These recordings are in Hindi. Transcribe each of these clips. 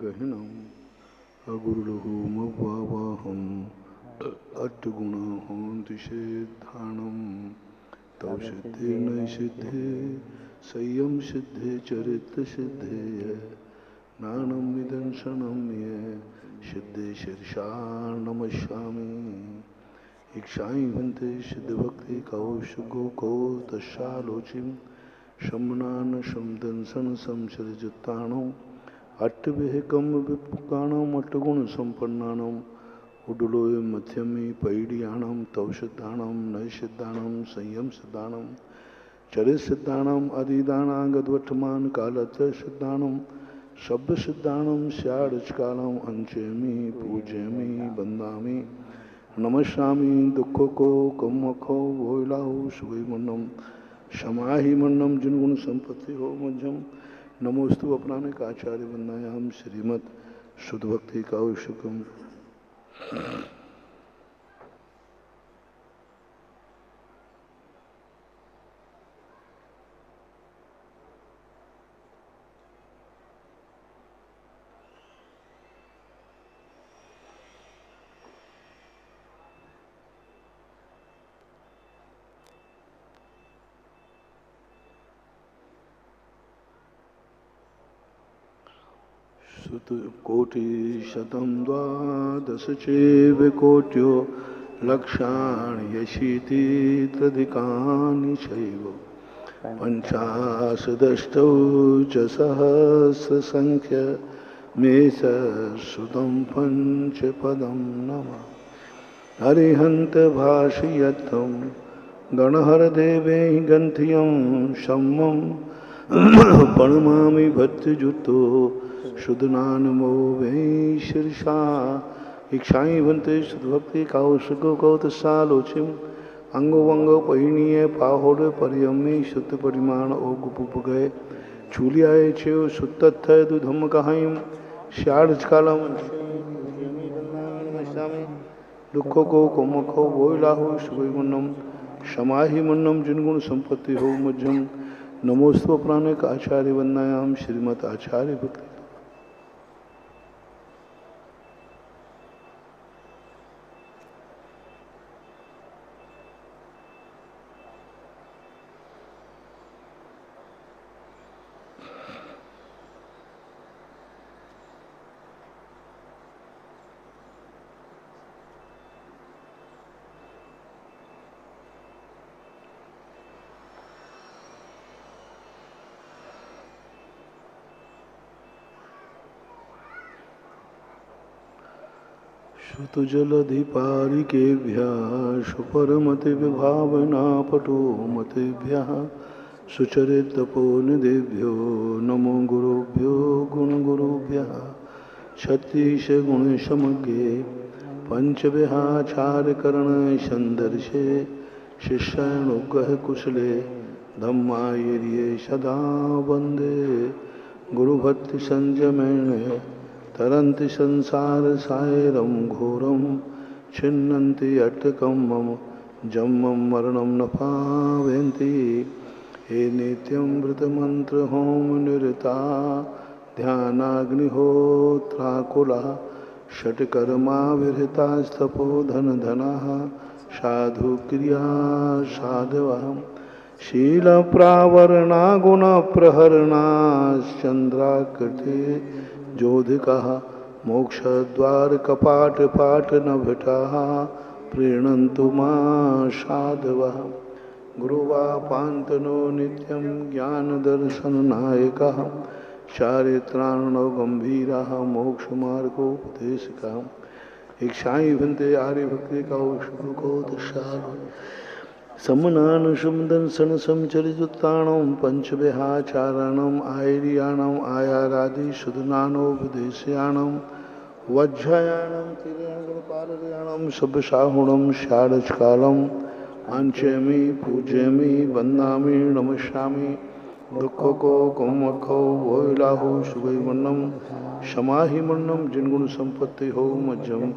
गहनम अगुरुलघुमवाहम अट्टगुणहोन्तिषेद्धानम तव सिद्धे नैसिद्धे संयम सिद्धे चरित्र सिद्धे नानम निदर्शनम ये सिद्धे शीर्षा नमस्यामि इक्षाई भन्ते सिद्ध भक्ति कौशुगो को तस्लोचिम शमनान समदंसन संसर्जताणम अट्टविहकम विपुकाणम अट्टगुण संपन्नानम उडुलोय मध्यमी पैडियाणम तव सिद्धाणम नैसिद्धाणम संयम सिद्धाणम चरित सिद्धाणम अधिदानागद्वठमान कालत्र सिद्धाणम शब्द सिद्धाणम स्याड़कालम अंचेमी पूज्यमी बंदामी नमस्यामि दुखो को कमखो भोलाहु सुगमन्नम क्षमाहि मन्नम जिनगुण संपत्ति हो मध्यम नमोस्तु अपनाने का आचार्य वंदनायाम श्रीमद शुद्ध भक्ति कौशिकम कोटि शतम द्वादश चेवकोट्यो लक्षाणि यशीतित्रधिकानि चैव पञ्चाशदष्टौ च सहस्रसंख्य मे सुदं पंचपदं नमः हरिहन्त भाषयत्तं गणहरदेवे गन्थियं शम्मं प्रणमामि भक्तियुतो शुद्धनानमो वै शीर्षा इक्षाई भन्ते शुद्ध भक्ति कौशिको कौतसालोचिम अंगो वंगो पहिणीय पाहोड परियमे शुद्ध परिमाण ओ गुपुप गए चूलियाए चेव सुत्तथ दुधम कहाइम श्याड़कालम दुखो को कोमखो वोलाहु सुगमन्नम क्षमाहि मन्नम जिनगुण संपत्ति हो मध्यम नमोस्तु अपराने का आचार्य वंदनायाम श्रीमद आचार्य भक्ति श्रुतजलधिपारिकेभ्यः सुपरमति विभावना पटुमतेभ्यः सुचरितपोनिदेभ्यो नमो गुरुभ्यो गुणगुरुभ्यः छत्तीस गुणसमग्रे पंचविहाचारकरण संदर्शे शिष्यानुग्रह कुशले धम्मायर्ये सदा वन्दे गुरुभक्ति संयमेन तरन्ति संसार सायरं घोरं छिन्नन्ति अट्टकं मम जन्मं मरणं न पावयन्ति हे नित्यं व्रतमन्त्र होम निरता ध्यानाग्निहोत्राकुलः षट्कर्मा विरतास्तपो धनधनाः साधु क्रिया साधवः शीलप्रावरणा गुणप्रहरणाश्चन्द्राकृते जोधिकः मोक्षद्वार कपाट पाट नभटाः प्रीणन्तु मा साधवः गुरुवापान्तनो नित्यं ज्ञानदर्शननायकः चारित्राणो गम्भीरः मोक्षमार्गोपदेशकः इक्षाई भन्ते आर्यभक्ति कौशुको दशालो समनान सुमदर्शन समचरिताणम पंचविहाचारणम आयर्याणम आयारादि सुधनानोपदेश्याणम वज्रयाणम तिरंगपालयाणम सभ्यसाहुणम शारजकालम अंचेमी पूज्यमी वंदामी नमस्यामि दुखो को कोमखो वोलाहु सुगमन्नम क्षमाहि मन्नम जिनगुण संपत्ति हो मध्यम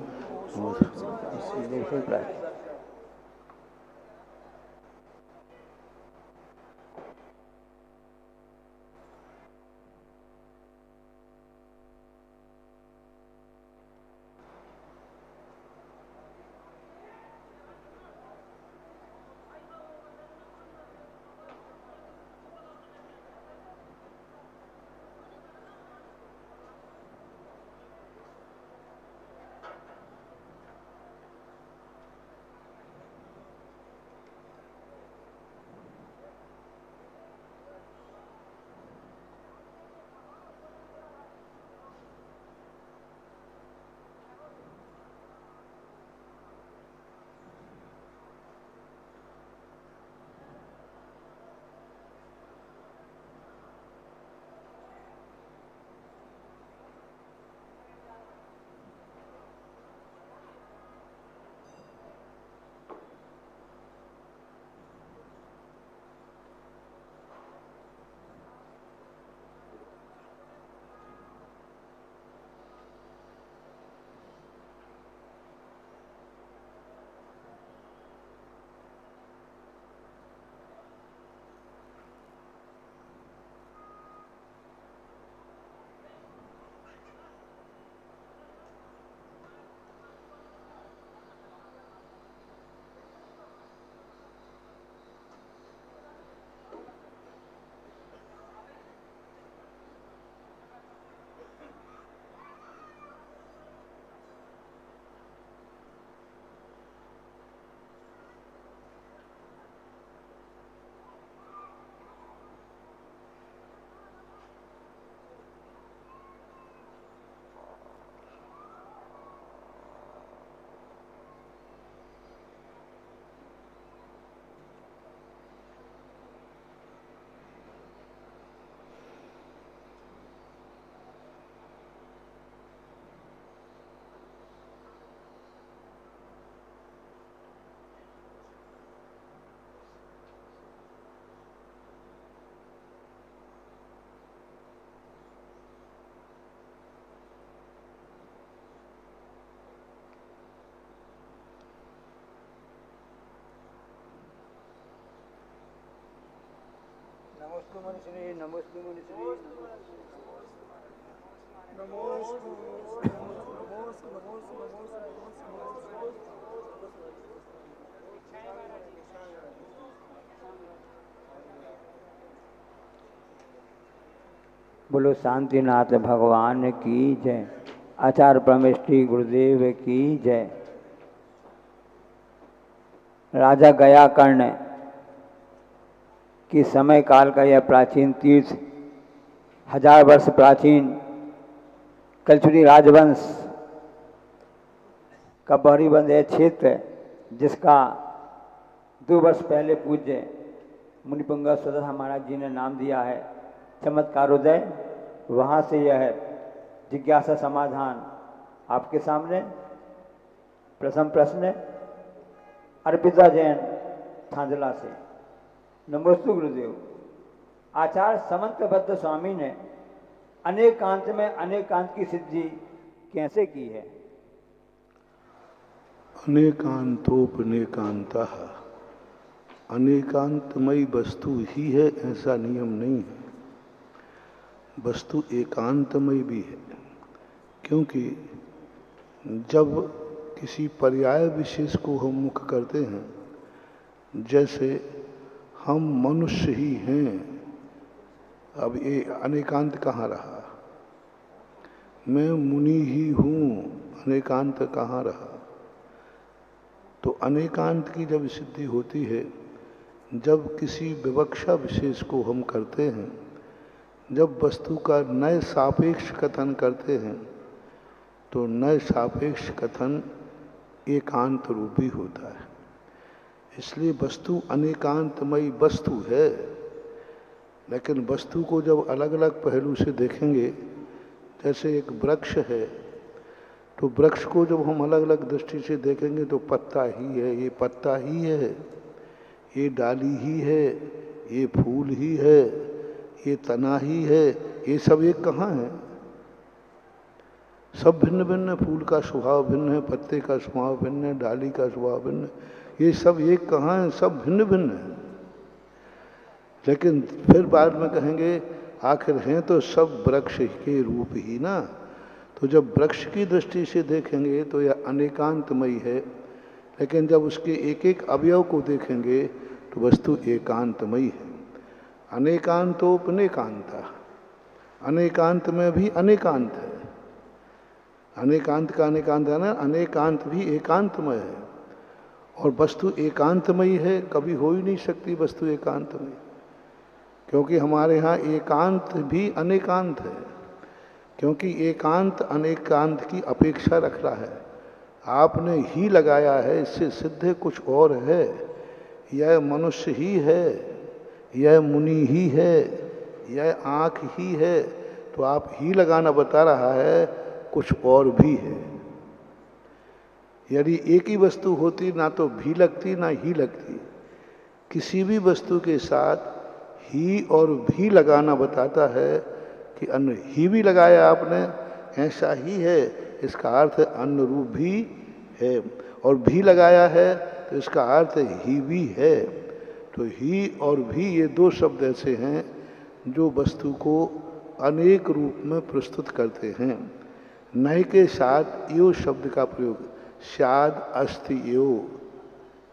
बोलो शांतिनाथ भगवान की जय। आचार्य परमेष्ठी गुरुदेव की जय। राजा गया कर्ण कि समय काल का यह प्राचीन तीर्थ 1000 वर्ष प्राचीन कलचुरी राजवंश का बहरीबंद यह क्षेत्र जिसका 2 वर्ष पहले पूज्य मुनिपुंगा सदस्य महाराज जी ने नाम दिया है चमत्कारोदय, वहाँ से यह जिज्ञासा समाधान आपके सामने। प्रथम प्रश्न अर्पिता जैन थांदला से। नमोस्तु गुरुदेव। आचार्य समंतबद्ध स्वामी ने अनेकांत में अनेकांत की सिद्धि कैसे की है? अनेकांतोपनेकांतः, अनेकांतमयी वस्तु ही है ऐसा नियम नहीं है। वस्तु एकांतमय भी है, क्योंकि जब किसी पर्याय विशेष को हम मुख करते हैं, जैसे हम मनुष्य ही हैं, अब ये अनेकांत कहाँ रहा? मैं मुनि ही हूँ, अनेकांत कहाँ रहा? तो अनेकांत की जब सिद्धि होती है, जब किसी विवक्षा विशेष को हम करते हैं, जब वस्तु का नए सापेक्ष कथन करते हैं, तो नए सापेक्ष कथन एकांत रूपी होता है। इसलिए वस्तु अनेकांतमयी वस्तु है। लेकिन वस्तु को जब अलग अलग पहलू से देखेंगे, जैसे एक वृक्ष है, तो वृक्ष को जब हम अलग अलग दृष्टि से देखेंगे तो पत्ता ही है, ये पत्ता ही है, ये डाली ही है, ये फूल ही है, ये तना ही है, ये सब एक कहाँ है? सब भिन्न भिन्न, फूल का स्वभाव भिन्न है, पत्ते का स्वभाव भिन्न है, डाली का स्वभाव भिन्न है, ये सब एक कहाँ है? सब भिन्न भिन्न है। लेकिन फिर बाद में कहेंगे आखिर हैं तो सब वृक्ष के रूप ही ना। तो जब वृक्ष की दृष्टि से देखेंगे तो यह अनेकांतमयी है, लेकिन जब उसके एक एक अवयव को देखेंगे तो वस्तु एकांतमयी है। अनेकांतोपनेकांत, अनेकांत में भी अनेकांत है। अनेकांत का अनेकांत है ना, अनेकांत भी एकांतमय है। और वस्तु एकांतमयी है, कभी हो ही नहीं सकती वस्तु एकांतमयी, क्योंकि हमारे यहाँ एकांत भी अनेकांत है। क्योंकि एकांत अनेकांत की अपेक्षा रख रहा है। आपने ही लगाया है, इससे सिद्ध कुछ और है। यह मनुष्य ही है, यह मुनि ही है, यह आँख ही है, तो आप ही लगाना बता रहा है, कुछ और भी है। यदि एक ही वस्तु होती ना तो भी लगती ना ही लगती। किसी भी वस्तु के साथ ही और भी लगाना बताता है कि अन्य ही भी लगाया आपने, ऐसा ही है, इसका अर्थ अन्य रूप भी है। और भी लगाया है तो इसका अर्थ ही भी है। तो ही और भी ये दो शब्द ऐसे हैं जो वस्तु को अनेक रूप में प्रस्तुत करते हैं। नए के साथ यो शब्द का प्रयोग, स्याद अस्ति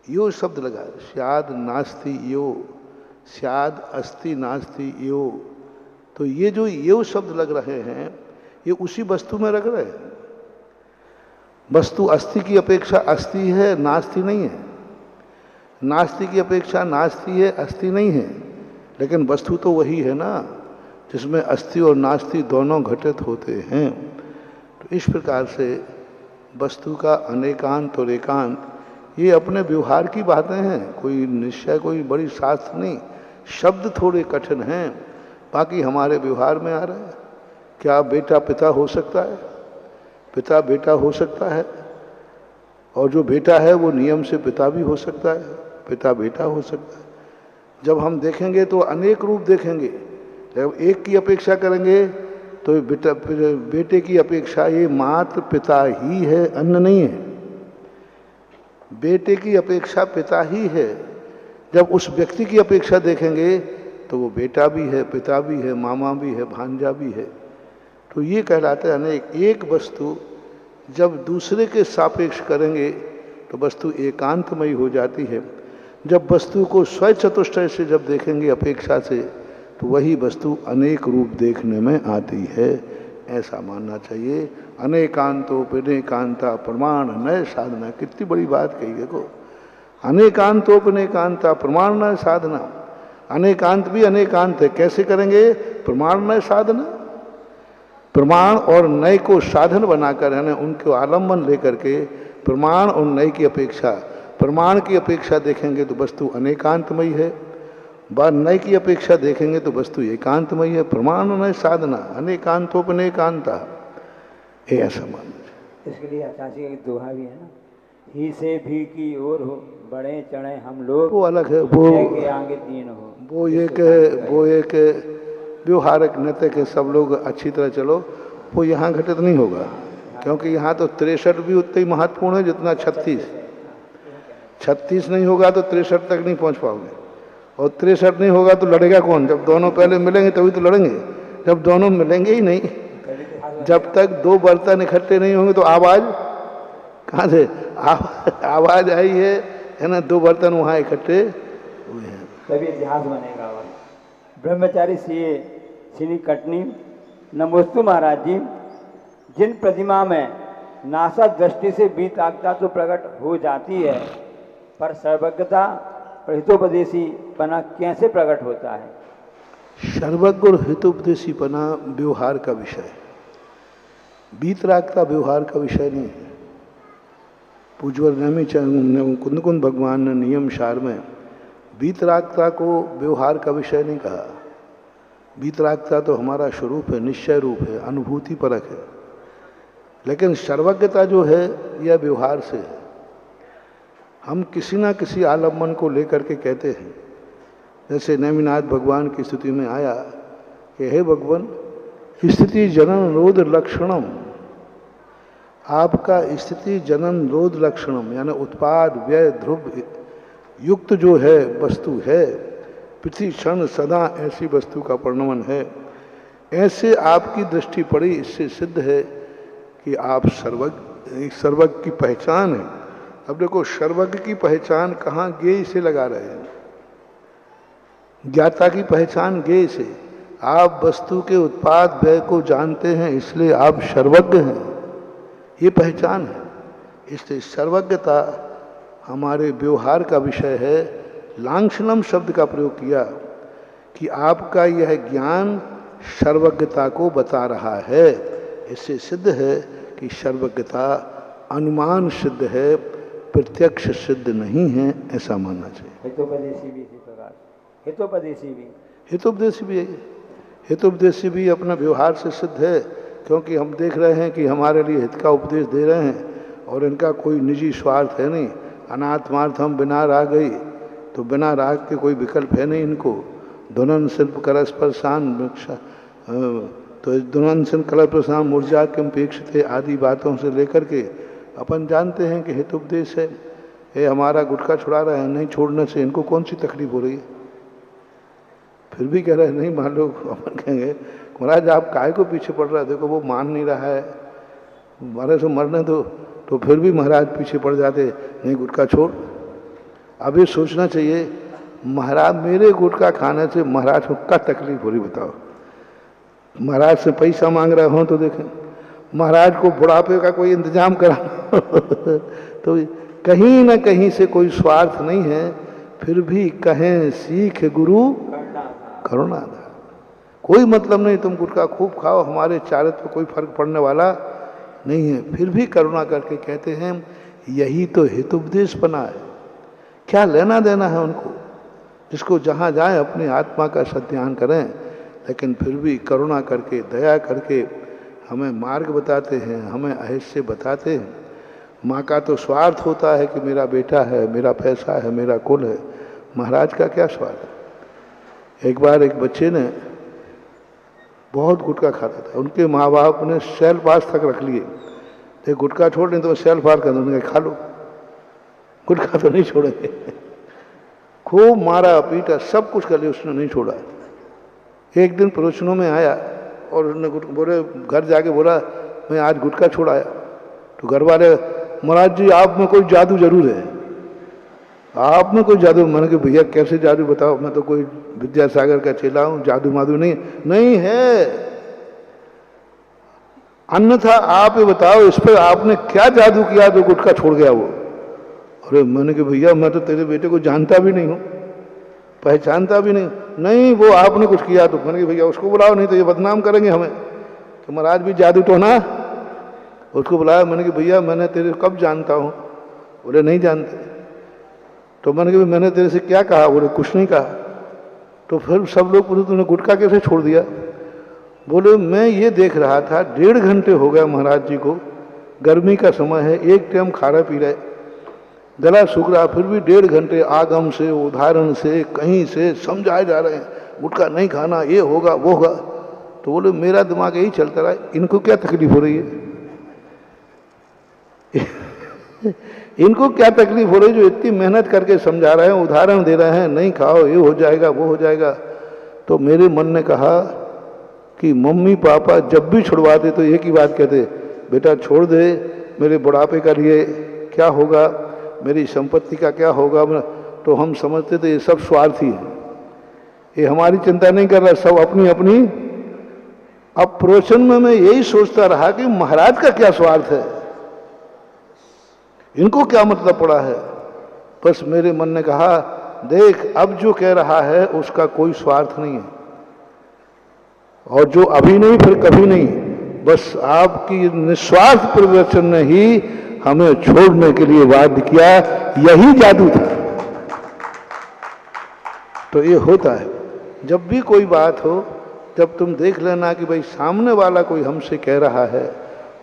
यो शब्द लगा, स्याद नास्ति यो, स्याद अस्ति नास्ति यो। तो ये जो यो शब्द लग रहे हैं, ये उसी वस्तु में लग रहे हैं। वस्तु अस्ति की अपेक्षा अस्ति है, नास्ति नहीं है। नास्ति की अपेक्षा नास्ति है, अस्ति नहीं है। लेकिन वस्तु तो वही है ना, जिसमें अस्ति और नास्ति दोनों घटित होते हैं। तो इस प्रकार से वस्तु का अनेकांत और एकांत ये अपने व्यवहार की बातें हैं, कोई निश्चय कोई बड़ी शास्त्र नहीं। शब्द थोड़े कठिन हैं, बाकी हमारे व्यवहार में आ रहे हैं। क्या बेटा पिता हो सकता है? पिता बेटा हो सकता है, और जो बेटा है वो नियम से पिता भी हो सकता है, पिता बेटा हो सकता है। जब हम देखेंगे तो अनेक रूप देखेंगे। जब एक की अपेक्षा करेंगे तो बेटे की अपेक्षा ये मात्र पिता ही है, अन्य नहीं है। बेटे की अपेक्षा पिता ही है। जब उस व्यक्ति की अपेक्षा देखेंगे तो वो बेटा भी है, पिता भी है, मामा भी है, भांजा भी है। तो ये कहलाता है अनेक। एक वस्तु जब दूसरे के सापेक्ष करेंगे तो वस्तु एकांतमयी हो जाती है। जब वस्तु को स्वचतुष्टय से जब देखेंगे अपेक्षा से, तो वही वस्तु अनेक रूप देखने में आती है, ऐसा मानना चाहिए। अनेकांतोपनेकांता प्रमाण नय साधना, कितनी बड़ी बात कही देखो। अनेकांतोपनेकांता प्रमाण नय साधना, अनेकांत भी अनेकांत है, कैसे करेंगे? प्रमाण नय साधना। प्रमाण और नय को साधन बनाकर, यानी उनको आलम्बन लेकर के प्रमाण और नय की अपेक्षा, प्रमाण की अपेक्षा देखेंगे तो वस्तु अनेकांतमयी है, नय की अपेक्षा देखेंगे तो वस्तु एकांतमयी है। प्रमाण नय साधना अनेकांतोपनेकांता, ये ऐसा मानना। इसके लिए आचार्य का एक दोहा भी है ना, ही से भी की ओर हो बड़े चढ़े हम लोग, वो अलग है, वो आगे तीन हो। वो एक व्यवहारक नैतिक है, सब लोग अच्छी तरह चलो, वो यहाँ घटित नहीं होगा, क्योंकि यहाँ तो 63 भी उतना ही महत्वपूर्ण है जितना 36 नहीं होगा तो 63 तक नहीं पहुँच पाओगे, और 63 नहीं होगा तो लड़ेगा कौन? जब दोनों पहले मिलेंगे तभी तो लड़ेंगे, जब दोनों मिलेंगे ही नहीं, जब तक दो बर्तन इकट्ठे नहीं होंगे तो आवाज कहाँ से? आवाज आई है ना, दो बर्तन वहाँ इकट्ठे हुए हैं, तभी इतिहास बनेगा। ब्रह्मचारी श्री कटनी, नमोस्तु महाराज जी, जिन प्रतिमा में नासा दृष्टि से बीतागता तो प्रकट हो जाती है, पर सर्वज्ञता और हितोपदेशी पना कैसे प्रकट होता है? सर्वज्ञ और हितोपदेशी पना व्यवहार का विषय है, बीतरागता व्यवहार का विषय नहीं है। पूज्यवर कुंद कुंद भगवान ने नियम सार में बीतरागता को व्यवहार का विषय नहीं कहा। बीतरागता तो हमारा स्वरूप है, निश्चय रूप है, अनुभूति परक है, लेकिन सर्वज्ञता जो है यह व्यवहार से है। हम किसी ना किसी आलम्बन को लेकर के कहते हैं, जैसे नेमिनाथ भगवान की स्तुति में आया कि हे भगवान स्थिति जनन रोध लक्षणम, आपका स्थिति जनन रोध लक्षणम यानी उत्पाद व्यय ध्रुव युक्त जो है वस्तु है, प्रति क्षण सदा ऐसी वस्तु का परिणमन है, ऐसे आपकी दृष्टि पड़ी, इससे सिद्ध है कि आप सर्वज्ञ की पहचान है। अब देखो, सर्वज्ञ की पहचान कहाँ? ज्ञेय से लगा रहे हैं। ज्ञाता की पहचान ज्ञेय से, आप वस्तु के उत्पाद व्यय को जानते हैं, इसलिए आप सर्वज्ञ हैं, ये पहचान है। इसलिए सर्वज्ञता हमारे व्यवहार का विषय है। लांछनम शब्द का प्रयोग किया कि आपका यह ज्ञान सर्वज्ञता को बता रहा है। इससे सिद्ध है कि सर्वज्ञता अनुमान सिद्ध है, प्रत्यक्ष सिद्ध नहीं है, ऐसा मानना चाहिए। हितोपदेशी भी इसी प्रकार, हितोपदेशी भी है। हितोपदेशी भी अपना व्यवहार से सिद्ध है, क्योंकि हम देख रहे हैं कि हमारे लिए हित का उपदेश दे रहे हैं और इनका कोई निजी स्वार्थ है नहीं। अनात्मार्थ हम बिना राग गई, तो बिना राग के कोई विकल्प है नहीं इनको। धुनन शिल्प करस्पर्शान तो धुनन शिल्प कलस्पर्शान मूर्जा के अपेक्षित आदि बातों से लेकर के अपन जानते हैं कि हितोपदेश है। ये हमारा गुटखा छुड़ा रहा है, नहीं छोड़ने से इनको कौन सी तकलीफ हो रही है, फिर भी कह रहे हैं नहीं मान लो। अपन कहेंगे महाराज आप काहे को पीछे पड़ रहा है, देखो वो मान नहीं रहा है, मारे से मरने दो, तो फिर भी महाराज पीछे पड़ जाते, नहीं गुटखा छोड़। अब ये सोचना चाहिए, महाराज मेरे गुटखा खाने से महाराज को क्या तकलीफ हो रही बताओ। महाराज से पैसा मांग रहे हो तो देखें, महाराज को बुढ़ापे का कोई इंतजाम करा तो कहीं ना कहीं से कोई स्वार्थ नहीं है, फिर भी कहें सीख गुरु करुणा दा। कोई मतलब नहीं, तुम गुटखा खूब खाओ, हमारे चारित्र पर कोई फर्क पड़ने वाला नहीं है, फिर भी करुणा करके कहते हैं यही तो हितोपदेश बना है। क्या लेना देना है उनको, जिसको जहाँ जाए अपनी आत्मा का सत्यान करें, लेकिन फिर भी करुणा करके दया करके हमें मार्ग बताते हैं, हमें अहिष्य बताते हैं। माँ का तो स्वार्थ होता है कि मेरा बेटा है, मेरा पैसा है, मेरा कुल है, महाराज का क्या स्वार्थ है। एक बार एक बच्चे ने बहुत गुटखा खाता था, उनके माँ बाप ने सेल पास तक रख लिए, तो गुटखा छोड़ नहीं तो सेल पार कर दो, उन्होंने खा लो, गुटखा तो नहीं छोड़ेंगे। खूब मारा पीटा सब कुछ कर लिया, उसने नहीं छोड़ा। एक दिन प्रवचनों में आया और उन्होंने बोले, घर जाके बोला मैं आज गुटखा छोड़ आया। तो घर वाले, महाराज जी आप में कोई जादू जरूर है, आप में कोई जादू। मैंने कहा भैया कैसे जादू बताओ, मैं तो कोई विद्यासागर का चेला हूं, जादू मादू नहीं है। अन्यथा आप ये बताओ इस पर आपने क्या जादू किया तो गुटखा छोड़ गया वो। अरे मैंने कहा भैया मैं तो तेरे बेटे को जानता भी नहीं हूं, पहचानता भी नहीं वो आपने कुछ किया। तो मैंने कहा भैया उसको बुलाओ, नहीं तो ये बदनाम करेंगे हमें। तो महाराज भी जादू टोना, उसको बुलाया। मैंने कहा भैया मैंने तेरे कब जानता हूँ? बोले नहीं जानते। तो मैंने कहा मैंने तेरे से क्या कहा? बोले कुछ नहीं कहा। तो फिर सब लोग पूछे तूने गुटखा कैसे छोड़ दिया? बोले मैं ये देख रहा था 1.5 घंटे हो गया महाराज जी को, गर्मी का समय है, एक टाइम खाना पी रहे, गला सूख रहा, फिर भी 1.5 घंटे आगम से उदाहरण से कहीं से समझाए जा रहे हैं गुटखा नहीं खाना, ये होगा वो होगा। तो बोले मेरा दिमाग यही चलता रहा, इनको क्या तकलीफ हो रही है इनको क्या तकलीफ हो रही है जो इतनी मेहनत करके समझा रहे हैं, उदाहरण दे रहे हैं, नहीं खाओ ये हो जाएगा वो हो जाएगा। तो मेरे मन ने कहा कि मम्मी पापा जब भी छुड़वाते तो एक ही बात कहते, बेटा छोड़ दे, मेरे बुढ़ापे का लिए क्या होगा, मेरी संपत्ति का क्या होगा। तो हम समझते थे ये सब स्वार्थी है, ये हमारी चिंता नहीं कर रहा, सब अपनी अपनी। अब प्रवचन में मैं यही सोचता रहा कि महाराज का क्या स्वार्थ है, इनको क्या मतलब पड़ा है। बस मेरे मन ने कहा देख अब जो कह रहा है उसका कोई स्वार्थ नहीं है, और जो अभी नहीं फिर कभी नहीं, बस आपकी निस्वार्थ प्रवचन ने ही हमें छोड़ने के लिए बाध्य किया, यही जादू था। तो ये होता है जब भी कोई बात हो, जब तुम देख लेना कि भाई सामने वाला कोई हमसे कह रहा है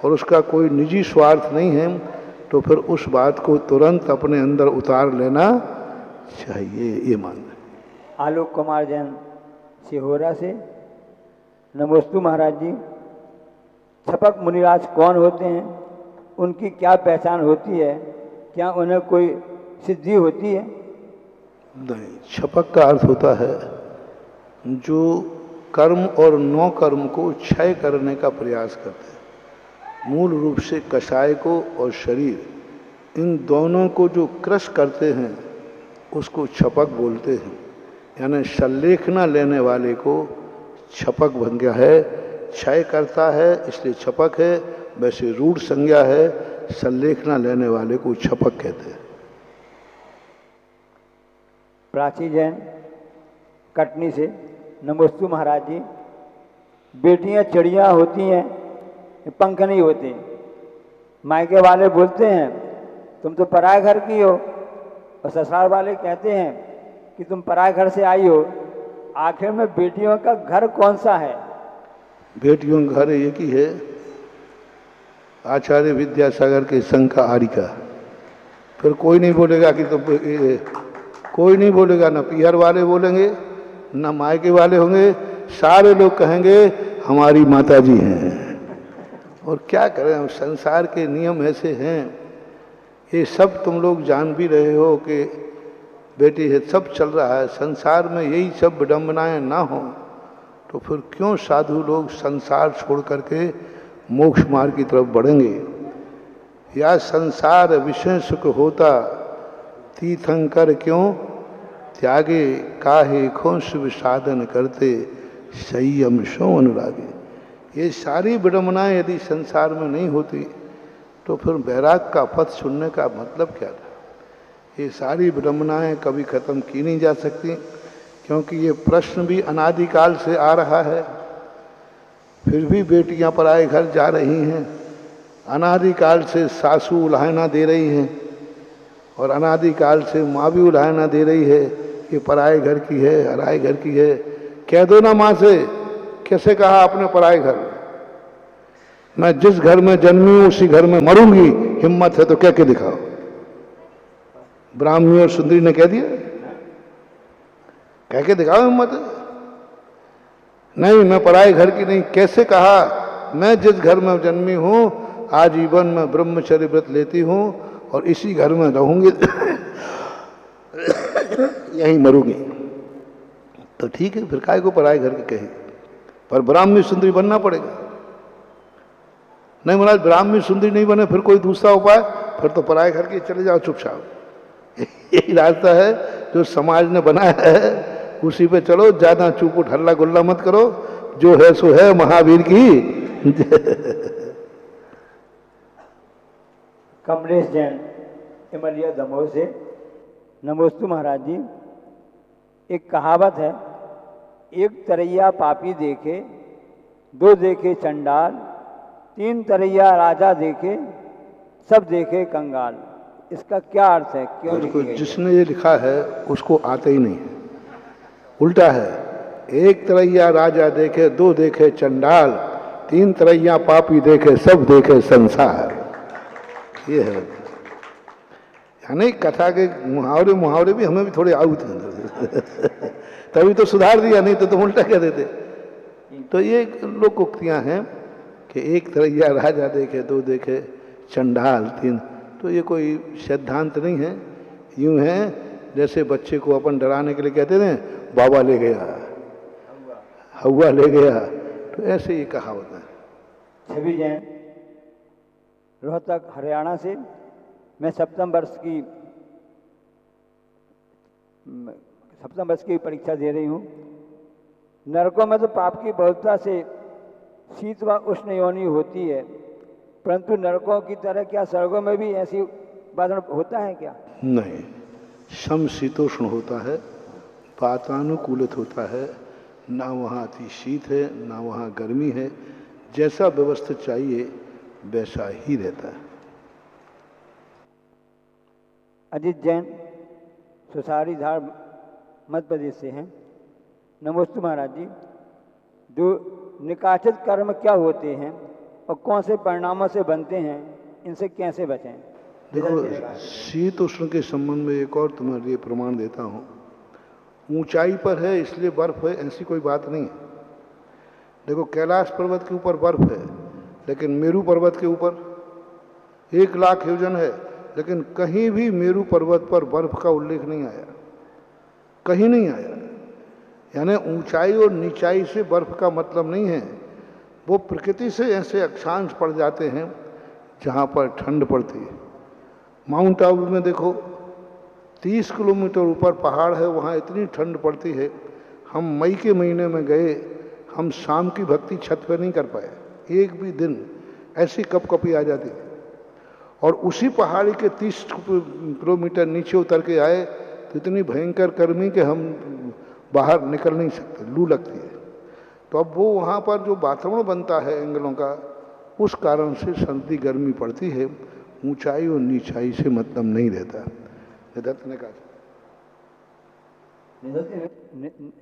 और उसका कोई निजी स्वार्थ नहीं है, तो फिर उस बात को तुरंत अपने अंदर उतार लेना चाहिए, ये मानना। आलोक कुमार जैन सिहोरा से। नमोस्तु महाराज जी, छपक मुनिराज कौन होते हैं, उनकी क्या पहचान होती है, क्या उन्हें कोई सिद्धि होती है? नहीं, छपक का अर्थ होता है जो कर्म और नौ कर्म को क्षय करने का प्रयास करते हैं। मूल रूप से कषाय को और शरीर, इन दोनों को जो क्रश करते हैं उसको छपक बोलते हैं। यानी संलेखना लेने वाले को छपक बन गया है, क्षय करता है इसलिए छपक है। वैसे रूढ़ संज्ञा है, संलेखना लेने वाले को छपक कहते हैं। प्राची जैन कटनी से। नमोस्तु महाराज जी, बेटियां चिड़िया होती हैं, पंख नहीं होते। मायके वाले बोलते हैं तुम तो पराए घर की हो, और ससुराल वाले कहते हैं कि तुम पराए घर से आई हो। आखिर में बेटियों का घर कौन सा है? बेटियों का घर एक ही है, आचार्य विद्यासागर के संघ का आरिका। फिर कोई नहीं बोलेगा कि तो कोई नहीं बोलेगा, ना पीहर वाले बोलेंगे ना मायके वाले होंगे, सारे लोग कहेंगे हमारी माता जी हैं। और क्या करें, संसार के नियम ऐसे हैं। ये सब तुम लोग जान भी रहे हो कि बेटी है, सब चल रहा है संसार में, यही सब विडंबनाएं ना हो तो फिर क्यों साधु लोग संसार छोड़ करके मोक्ष मार्ग की तरफ बढ़ेंगे। या संसार विषय सुख होता तीर्थंकर क्यों त्यागे, काहे खोंस विषादन करते संयम सो अनुरागे। ये सारी विडंबनाएं यदि संसार में नहीं होती तो फिर वैराग का पथ सुनने का मतलब क्या था। ये सारी विडंबनाएं कभी खत्म की नहीं जा सकती, क्योंकि ये प्रश्न भी अनादिकाल से आ रहा है। फिर भी बेटियां पराए घर जा रही हैं, अनादिकाल से सासू उलाहना दे रही हैं, और अनादिकाल से माँ भी उलाहना दे रही है कि पराए घर की है, हराए घर की है। कह दो ना माँ से, कैसे कहा आपने पराए घर, मैं जिस घर में जन्मी हूं उसी घर में मरूंगी, हिम्मत है तो कह के दिखाओ। ब्राह्मणी और सुंदरी ने कह दिया, कह के दिखाओ हिम्मत है। नहीं मैं पराए घर की नहीं, कैसे कहा, मैं जिस घर में जन्मी हूं आजीवन में ब्रह्मचर्य व्रत लेती हूं और इसी घर में रहूंगी यहीं मरूंगी। तो ठीक है, फिर काय को पराए घर के कहे। पर ब्राह्मी सुंदरी बनना पड़ेगा। नहीं महाराज ब्राह्मी सुंदरी नहीं बने फिर कोई दूसरा उपाय, फिर तो पराए घर के चले जाओ चुपचाप। यही रास्ता है जो समाज ने बनाया है, उसी पे चलो, ज्यादा चुप हल्ला गुल्ला मत करो, जो है सो है, महावीर की। कमलेश जैन इमलिया दमोह से। नमोस्तु महाराज जी। एक कहावत है, एक तरैया पापी देखे, दो देखे चंडाल, तीन तरैया राजा देखे, सब देखे कंगाल। इसका क्या अर्थ है, क्यों लिखी गई? जिसने ये लिखा है उसको आते ही नहीं है, उल्टा है। एक तरैया राजा देखे, दो देखे चंडाल, तीन तरैया पापी देखे, सब देखे संसार। ये है, यानी कथा के मुहावरे भी हमें भी थोड़े आउट हैं। तभी तो सुधार दिया, नहीं तो तुम उल्टा कह देते। तो ये लोक उक्तियां हैं कि एक तरैया राजा देखे, दो देखे चंडाल, तीन। तो ये कोई सिद्धांत नहीं है, यूं है जैसे बच्चे को अपन डराने के लिए कहते थे बाबा ले गया, हवा ले गया, तो ऐसे ही कहावत है। छवि जैन रोहतक हरियाणा से। मैं सप्तम वर्ष की परीक्षा दे रही हूँ। नरकों में तो पाप की बहुलता से शीत व उष्ण योनि होती है, परंतु नरकों की तरह क्या स्वर्गों में भी ऐसी वातावरण होता है क्या? नहीं, समशीतोष्ण होता है, वातानुकूलित होता है, ना वहाँ अति शीत है ना वहाँ गर्मी है, जैसा व्यवस्था चाहिए वैसा ही रहता है। अजित जैन सुसारी धार मध्य प्रदेश से हैं। नमोस्तु महाराज जी। जो निकाचित कर्म क्या होते हैं और कौन से परिणामों से बनते हैं, इनसे कैसे बचें? देखो, शीत उष्ण के संबंध में एक और तुम्हारे लिए प्रमाण देता हूँ। ऊंचाई पर है इसलिए बर्फ है, ऐसी कोई बात नहीं है। देखो, कैलाश पर्वत के ऊपर बर्फ है, लेकिन मेरू पर्वत के ऊपर 1,00,000 योजन है, लेकिन कहीं भी मेरू पर्वत पर बर्फ का उल्लेख नहीं आया, कहीं नहीं आया। यानी ऊंचाई और नीचाई से बर्फ का मतलब नहीं है, वो प्रकृति से ऐसे अक्षांश पड़ जाते हैं जहाँ पर ठंड पड़ती है। माउंट आबू में देखो, 30 किलोमीटर ऊपर पहाड़ है, वहाँ इतनी ठंड पड़ती है। हम मई के महीने में गए, हम शाम की भक्ति छत पर नहीं कर पाए, एक भी दिन। ऐसी कपकपी आ जाती है। और उसी पहाड़ी के 30 किलोमीटर नीचे उतर के आए तो इतनी भयंकर गर्मी कि हम बाहर निकल नहीं सकते, लू लगती है। तो अब वो वहाँ पर जो वातावरण बनता है एंगलों का, उस कारण से सर्दी गर्मी पड़ती है। ऊंचाई और नीचाई से मतलब नहीं रहता। निधत्त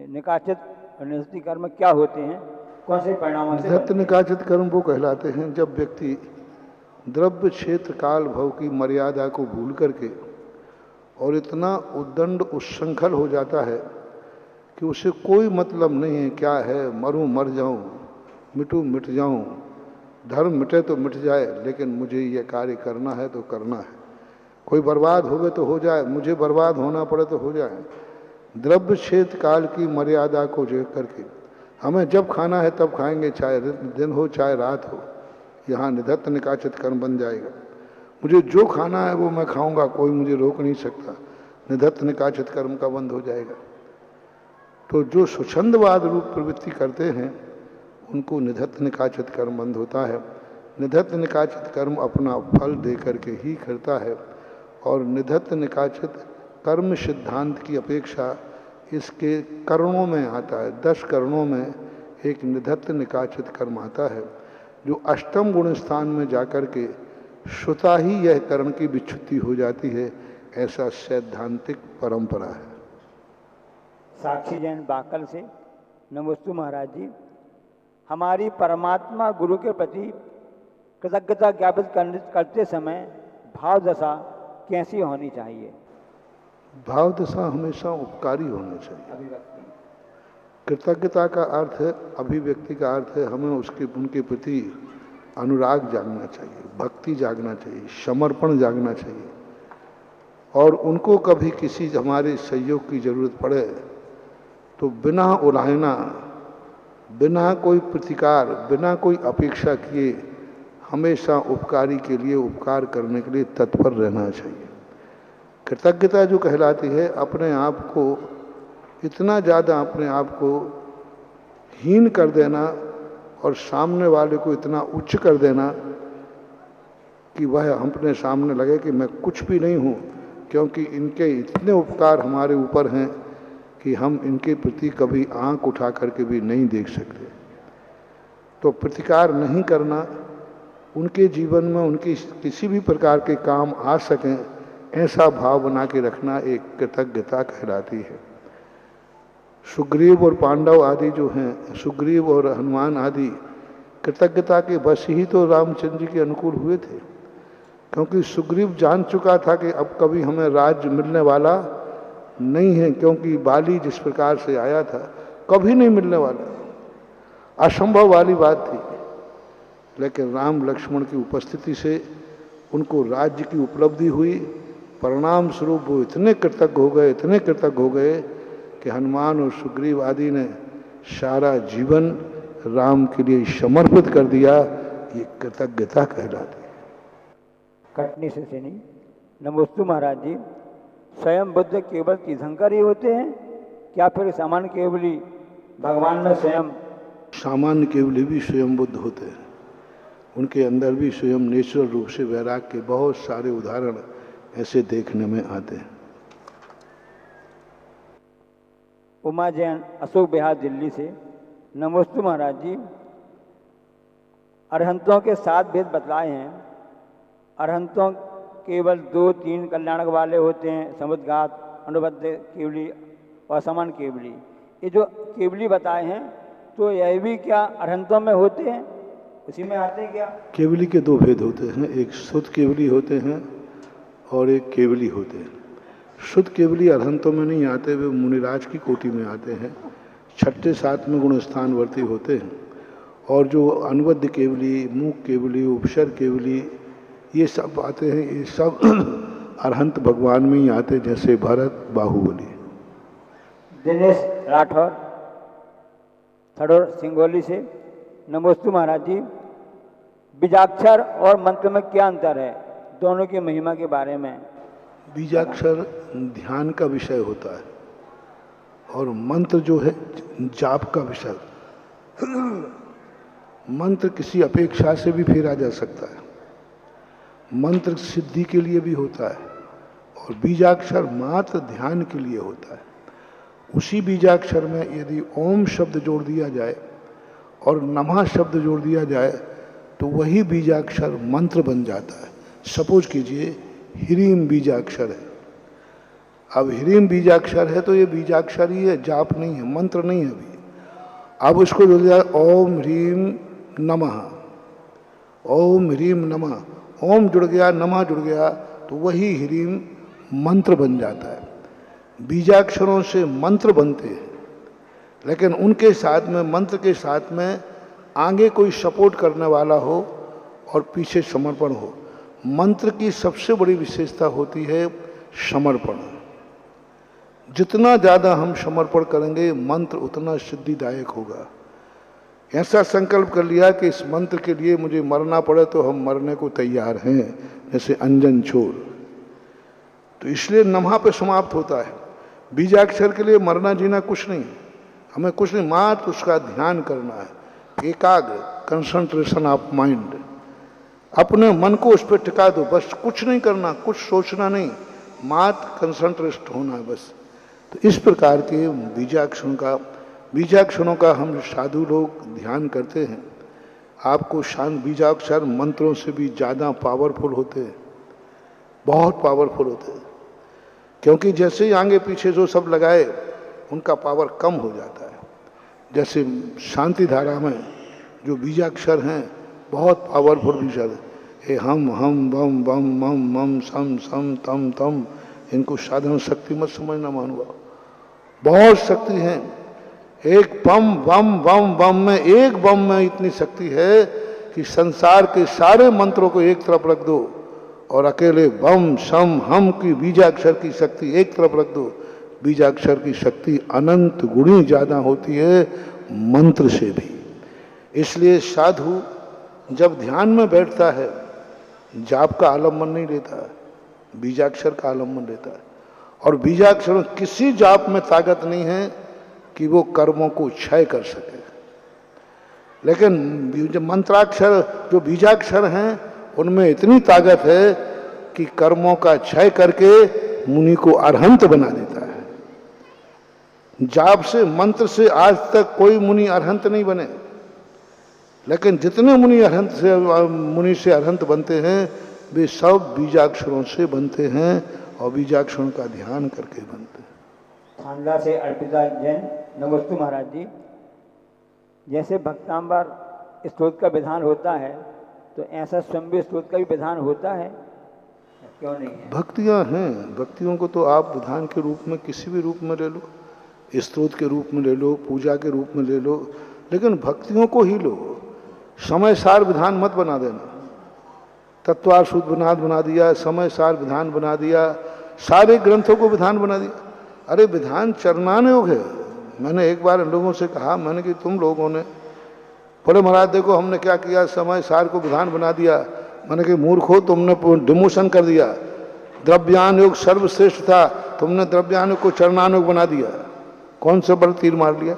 निकाचित और निधत्त कर्म क्या होते हैं, कौन से परिणामों से? निधत्त निकाचित कर्म वो कहलाते हैं जब व्यक्ति द्रव्य क्षेत्र काल भव की मर्यादा को भूल करके और इतना उद्दंड उच्छृंखल हो जाता है कि उसे कोई मतलब नहीं है क्या है, मरूं मर जाऊं, मिटूं मिट जाऊं, धर्म मिटे तो मिट जाए, लेकिन मुझे ये कार्य करना है तो करना है। कोई बर्बाद होवे तो हो जाए, मुझे बर्बाद होना पड़े तो हो जाए। द्रव्य क्षेत्र काल की मर्यादा को जो करके हमें जब खाना है तब खाएंगे, चाहे दिन हो चाहे रात हो। यहाँ निधत्त निकाचित कर्म बन जाएगा। मुझे जो खाना है वो मैं खाऊंगा, कोई मुझे रोक नहीं सकता। निधत्त निकाचित कर्म का बंद हो जाएगा। तो जो स्वच्छंदवाद रूप प्रवृत्ति करते हैं उनको निधत्त निकाचित कर्म बंद होता है। निधत्त निकाचित कर्म अपना फल दे करके ही करता है। और निधत्त निकाचित कर्म सिद्धांत की अपेक्षा इसके करणों में आता है। 10 करणों में एक निधत्त निकाचित कर्म आता है, जो अष्टम गुण स्थान में जाकर के श्रुता ही यह कर्ण की विच्छुत्ति हो जाती है। ऐसा सैद्धांतिक परंपरा है। साक्षी जैन बाकल से। नमोस्तु महाराज जी। हमारी परमात्मा गुरु के प्रति कृतज्ञता ज्ञापित करते समय भाव दशा कैसी होनी चाहिए? भाव दशा हमेशा उपकारी होना चाहिए। कृतज्ञता का अर्थ है, अभिव्यक्ति का अर्थ है हमें उनके प्रति अनुराग जागना चाहिए, भक्ति जागना चाहिए, समर्पण जागना चाहिए। और उनको कभी किसी हमारे सहयोग की जरूरत पड़े तो बिना उलाहना बिना कोई प्रतिकार, बिना कोई अपेक्षा किए हमेशा उपकारी के लिए, उपकार करने के लिए तत्पर रहना चाहिए। कृतज्ञता जो कहलाती है, अपने आप को इतना ज़्यादा अपने आप को हीन कर देना और सामने वाले को इतना उच्च कर देना कि वह अपने सामने लगे कि मैं कुछ भी नहीं हूँ, क्योंकि इनके इतने उपकार हमारे ऊपर हैं कि हम इनके प्रति कभी आंख उठा करके भी नहीं देख सकते। तो प्रतिकार नहीं करना, उनके जीवन में उनकी किसी भी प्रकार के काम आ सकें ऐसा भाव बना के रखना एक कृतज्ञता कहलाती है। सुग्रीव और पांडव आदि जो हैं, सुग्रीव और हनुमान आदि कृतज्ञता के बस ही तो रामचंद्र जी के अनुकूल हुए थे, क्योंकि सुग्रीव जान चुका था कि अब कभी हमें राज्य मिलने वाला नहीं है, क्योंकि बाली जिस प्रकार से आया था कभी नहीं मिलने वाला, असंभव वाली बात थी। लेकिन राम लक्ष्मण की उपस्थिति से उनको राज्य की उपलब्धि हुई। परिणाम स्वरूप वो इतने कृतज्ञ हो गए, इतने कृतज्ञ हो गए कि हनुमान और सुग्रीव आदि ने सारा जीवन राम के लिए समर्पित कर दिया। ये कृतज्ञता कहलाती है। कटनी से सैनी। नमोस्तु महाराज जी। स्वयं बुद्ध केवल तीर्थंकर ही होते हैं क्या फिर सामान्य केवली भगवान में स्वयं? सामान्य केवली भी स्वयं बुद्ध होते हैं, उनके अंदर भी स्वयं नेचुरल रूप से वैराग के बहुत सारे उदाहरण ऐसे देखने में आते हैं। उमा जैन, अशोक बिहार, दिल्ली से। नमोस्तु महाराज जी। अरहंतों के 7 भेद बतलाए हैं। अरहंतों केवल 2-3 कल्याणक वाले होते हैं, समुद्घात, अनुबद्ध केवली और समान केवली। ये जो केवली बताए हैं तो यह भी क्या अरहंतों में होते हैं, उसी में आते हैं क्या? केवली के 2 भेद होते हैं, एक शुद्ध केवली होते हैं और एक केवली होते हैं। शुद्ध केवली अरहंतों में नहीं आते, वे मुनिराज की कोटि में आते हैं, 6ठे 7वें गुण स्थानवर्ती होते हैं। और जो अनुबद्ध केवली, मूक केवली, उपसर केवली, ये सब आते हैं, ये सब अरहंत भगवान में ही आते, जैसे भरत, बाहुबली। दिनेश राठौर, थड़ोर, सिंगोली से। नमोस्तु महाराज जी। बीजाक्षर और मंत्र में क्या अंतर है, दोनों की महिमा के बारे में? बीजाक्षर ध्यान का विषय होता है और मंत्र जो है जाप का विषय। मंत्र किसी अपेक्षा से भी फेरा जा सकता है, मंत्र सिद्धि के लिए भी होता है, और बीजाक्षर मात्र ध्यान के लिए होता है। उसी बीजाक्षर में यदि ओम शब्द जोड़ दिया जाए और नमः शब्द जोड़ दिया जाए तो वही बीजाक्षर मंत्र बन जाता है। सपोज कीजिए ह्रीम बीजाक्षर है, अब ह्रीम बीजाक्षर है तो ये बीजाक्षर ही है, जाप नहीं है, मंत्र नहीं है अभी। अब उसको जोड़ दिया ओम ह्रीम नमः, ओम ह्रीम नमः, ओम जुड़ गया, नमः जुड़ गया, तो वही ह्रीम मंत्र बन जाता है। बीजाक्षरों से मंत्र बनते हैं, लेकिन उनके साथ में, मंत्र के साथ में आगे कोई सपोर्ट करने वाला हो और पीछे समर्पण हो। मंत्र की सबसे बड़ी विशेषता होती है समर्पण। जितना ज़्यादा हम समर्पण करेंगे मंत्र उतना सिद्धिदायक होगा। ऐसा संकल्प कर लिया कि इस मंत्र के लिए मुझे मरना पड़े तो हम मरने को तैयार हैं, जैसे अंजन छोड़। तो इसलिए नमः पे समाप्त होता है। बीजाक्षर के लिए मरना जीना कुछ नहीं, हमें कुछ नहीं, मात्र उसका ध्यान करना है, एकाग्र, कंसंट्रेशन ऑफ माइंड। अपने मन को उस पर टिका दो, बस कुछ नहीं करना, कुछ सोचना नहीं, मात्र कंसंट्रेट होना है बस। तो इस प्रकार के बीजाक्षरों का हम साधु लोग ध्यान करते हैं। आपको शांत बीजाक्षर मंत्रों से भी ज़्यादा पावरफुल होते हैं, बहुत पावरफुल होते हैं, क्योंकि जैसे ही आगे पीछे जो सब लगाए उनका पावर कम हो जाता है। जैसे शांति धारा में जो बीजाक्षर हैं बहुत पावरफुल बीजाक्षर, हे हम बम बम मम मम सम सम तम तम, इनको साधन शक्ति मत समझना मानवा, बहुत शक्ति है। एक बम बम बम बम में, एक बम में इतनी शक्ति है कि संसार के सारे मंत्रों को एक तरफ रख दो और अकेले बम सम हम की बीजाक्षर की शक्ति एक तरफ रख दो, बीजाक्षर की शक्ति अनंत गुणी ज़्यादा होती है मंत्र से भी। इसलिए साधु जब ध्यान में बैठता है जाप का आलम्बन नहीं लेता है, बीजाक्षर का आलम्बन लेता है। और बीजाक्षर में किसी जाप में ताकत नहीं है कि वो कर्मों को क्षय कर सके। लेकिन जो मंत्राक्षर, जो बीजाक्षर हैं, उनमें इतनी ताकत है कि कर्मों का क्षय करके मुनि को अरहंत बना देता है। जाप से, मंत्र से आज तक कोई मुनि अरहंत नहीं बने, लेकिन जितने मुनि से अरहंत बनते हैं वे सब बीजाक्षरों से बनते हैं और बीजाक्षरों का ध्यान करके बनते हैं। खांडा से अर्पिता जैन। नमस्ते महाराज जी। जैसे भक्तांबर स्तोत्र का विधान होता है तो ऐसा स्वयं स्तोत्र का भी विधान होता है, क्यों नहीं है? भक्तियां हैं, भक्तियों को तो आप विधान के रूप में किसी भी रूप में ले लो, स्तोत्र के रूप में ले लो, पूजा के रूप में ले लो, लेकिन भक्तियों को ही लो। समय सार विधान मत बना देना। तत्वार सूत्र विधान बना दिया, समय सार विधान बना दिया, सारे ग्रंथों को विधान बना दिया। अरे विधान चरणानुयोग है। मैंने एक बार इन लोगों से कहा, मैंने कि तुम लोगों ने, बोले महाराज देखो हमने क्या किया, समय सार को विधान बना दिया। मैंने कि मूर्खो, तुमने डिमोशन कर दिया। द्रव्यान योग सर्वश्रेष्ठ था, तुमने द्रव्यान योग को चरणानुयोग बना दिया। कौन सा बड़ा तीर मार लिया।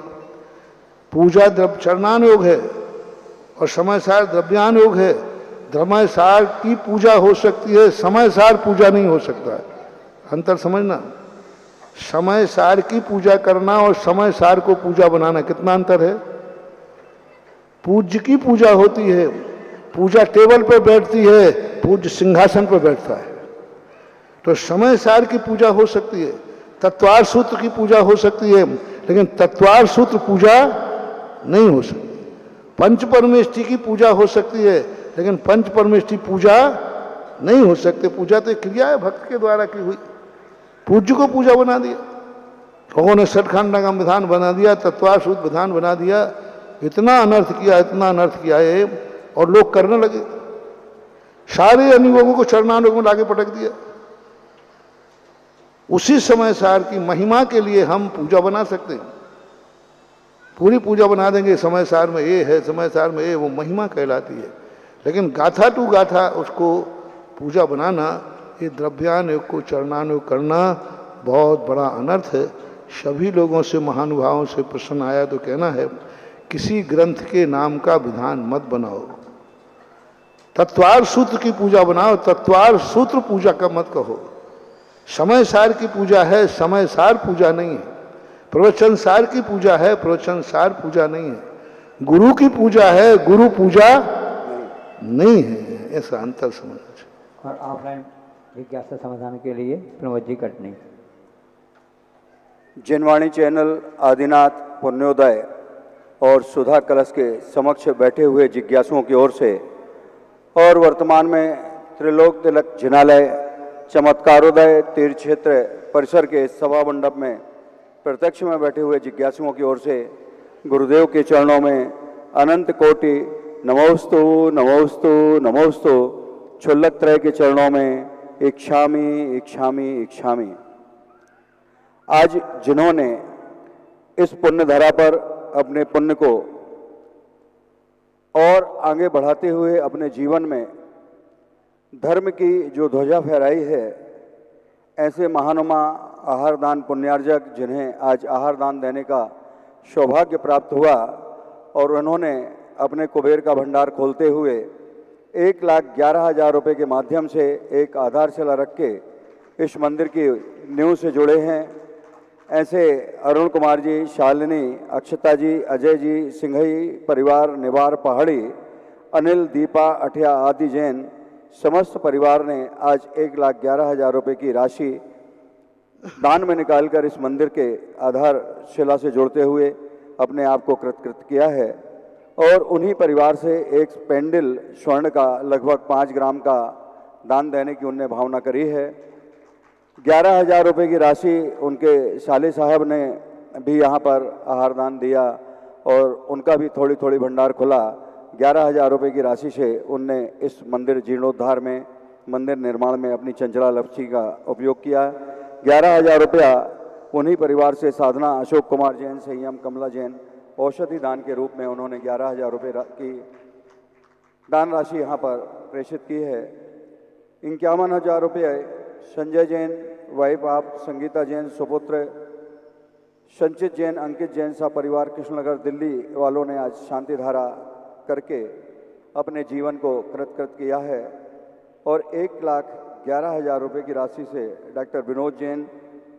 पूजा चरणानुयोग है और समय सार द्रव्यानुयोग है। समय सार की पूजा हो सकती है, समय सार पूजा नहीं हो सकता है। अंतर समझना। समय सार की पूजा करना और समय सार को पूजा बनाना कितना अंतर है। पूज्य की पूजा होती है, पूजा टेबल पर बैठती है, पूज्य सिंहासन पर बैठता है। तो समय सार की पूजा हो सकती है, तत्वार सूत्र की पूजा हो सकती है, लेकिन तत्वार सूत्र पूजा नहीं हो सकती। पंच परमेष्टि की पूजा हो सकती है, लेकिन पंच परमेष्टि पूजा नहीं हो सकती। पूजा तो क्रिया है, भक्त के द्वारा की हुई। पूज्य को पूजा बना दिया लोगों ने, सठखंड का विधान बना दिया, तत्वार सूत्र विधान बना दिया। इतना अनर्थ किया, इतना अनर्थ किया है, और लोग करने लगे। सारे अनुयोगों को चरणानुयोग में लाके पटक दिया। उसी समय सार की महिमा के लिए हम पूजा बना सकते हैं, पूरी पूजा बना देंगे। समय सार में ये है, समय सार में ये, वो महिमा कहलाती है। लेकिन गाथा टू गाथा उसको पूजा बनाना, ये द्रव्यानुयोग को चरणानुयोग करना बहुत बड़ा अनर्थ है। सभी लोगों से, महानुभावों से प्रश्न आया तो कहना है किसी ग्रंथ के नाम का विधान मत बनाओ, तत्वार सूत्र की पूजा बनाओ, तत्वार सूत्र पूजा का मत कहो। समय सार की पूजा है, समय सार पूजा नहीं है। प्रवचन सार की पूजा है, प्रवचन सार पूजा नहीं है। गुरु की पूजा है, गुरु पूजा नहीं है। ऐसा अंतर समझना चाहिए। और ऑफलाइन जिज्ञासा समाधान के लिए प्रमोद जी कटनी। जिनवाणी चैनल, आदिनाथ, पुण्योदय और सुधा कलश के समक्ष बैठे हुए जिज्ञासुओं की ओर से और वर्तमान में त्रिलोक तिलक जिनालय चमत्कारोदय तीर्थ क्षेत्र परिसर के सभा मंडप में प्रत्यक्ष में बैठे हुए जिज्ञासुओं की ओर से गुरुदेव के चरणों में अनंत कोटि नमोस्तु नमोस्तु नमोस्तु। क्षुल्लक त्रय के चरणों में इच्छामि इच्छामि इच्छामि। आज जिन्होंने इस पुण्य धरा पर अपने पुण्य को और आगे बढ़ाते हुए अपने जीवन में धर्म की जो ध्वजा फहराई है, ऐसे महानुमा आहार दान पुण्यार्जक जिन्हें आज आहार दान देने का सौभाग्य प्राप्त हुआ और उन्होंने अपने कुबेर का भंडार खोलते हुए 1,11,000 रुपये के माध्यम से एक आधारशिला रख के इस मंदिर की नींव से जुड़े हैं। ऐसे अरुण कुमार जी, शालिनी, अक्षता जी, अजय जी, सिंघई परिवार, निवार पहाड़ी, अनिल, दीपा, अठिया आदि जैन समस्त परिवार ने आज 1,11,000 रुपये की राशि दान में निकालकर इस मंदिर के आधारशिला से जुड़ते हुए अपने आप को कृतकृत किया है। और उन्हीं परिवार से एक पेंडिल स्वर्ण का लगभग 5 ग्राम का दान देने की उनने भावना करी है। 11,000 रुपये की राशि उनके साले साहब ने भी यहाँ पर आहार दान दिया और उनका भी थोड़ी थोड़ी भंडार खुला। 11,000 रुपये की राशि से उनने इस मंदिर जीर्णोद्धार में, मंदिर निर्माण में अपनी चंचला लक्ष्मी का उपयोग किया। 11,000 रुपया उन्हीं परिवार से साधना, अशोक कुमार जैन, संयम, कमला जैन औषधि दान के रूप में उन्होंने 11,000 रुपये की दान राशि यहाँ पर प्रेषित की है। 51,000 रुपये संजय जैन, वाइफ आप संगीता जैन, सुपुत्र संचित जैन, अंकित जैन सा परिवार कृष्णनगर दिल्ली वालों ने आज शांति धारा करके अपने जीवन को कृतकृत किया है। और 1,11,000 रुपये की राशि से डॉक्टर विनोद जैन,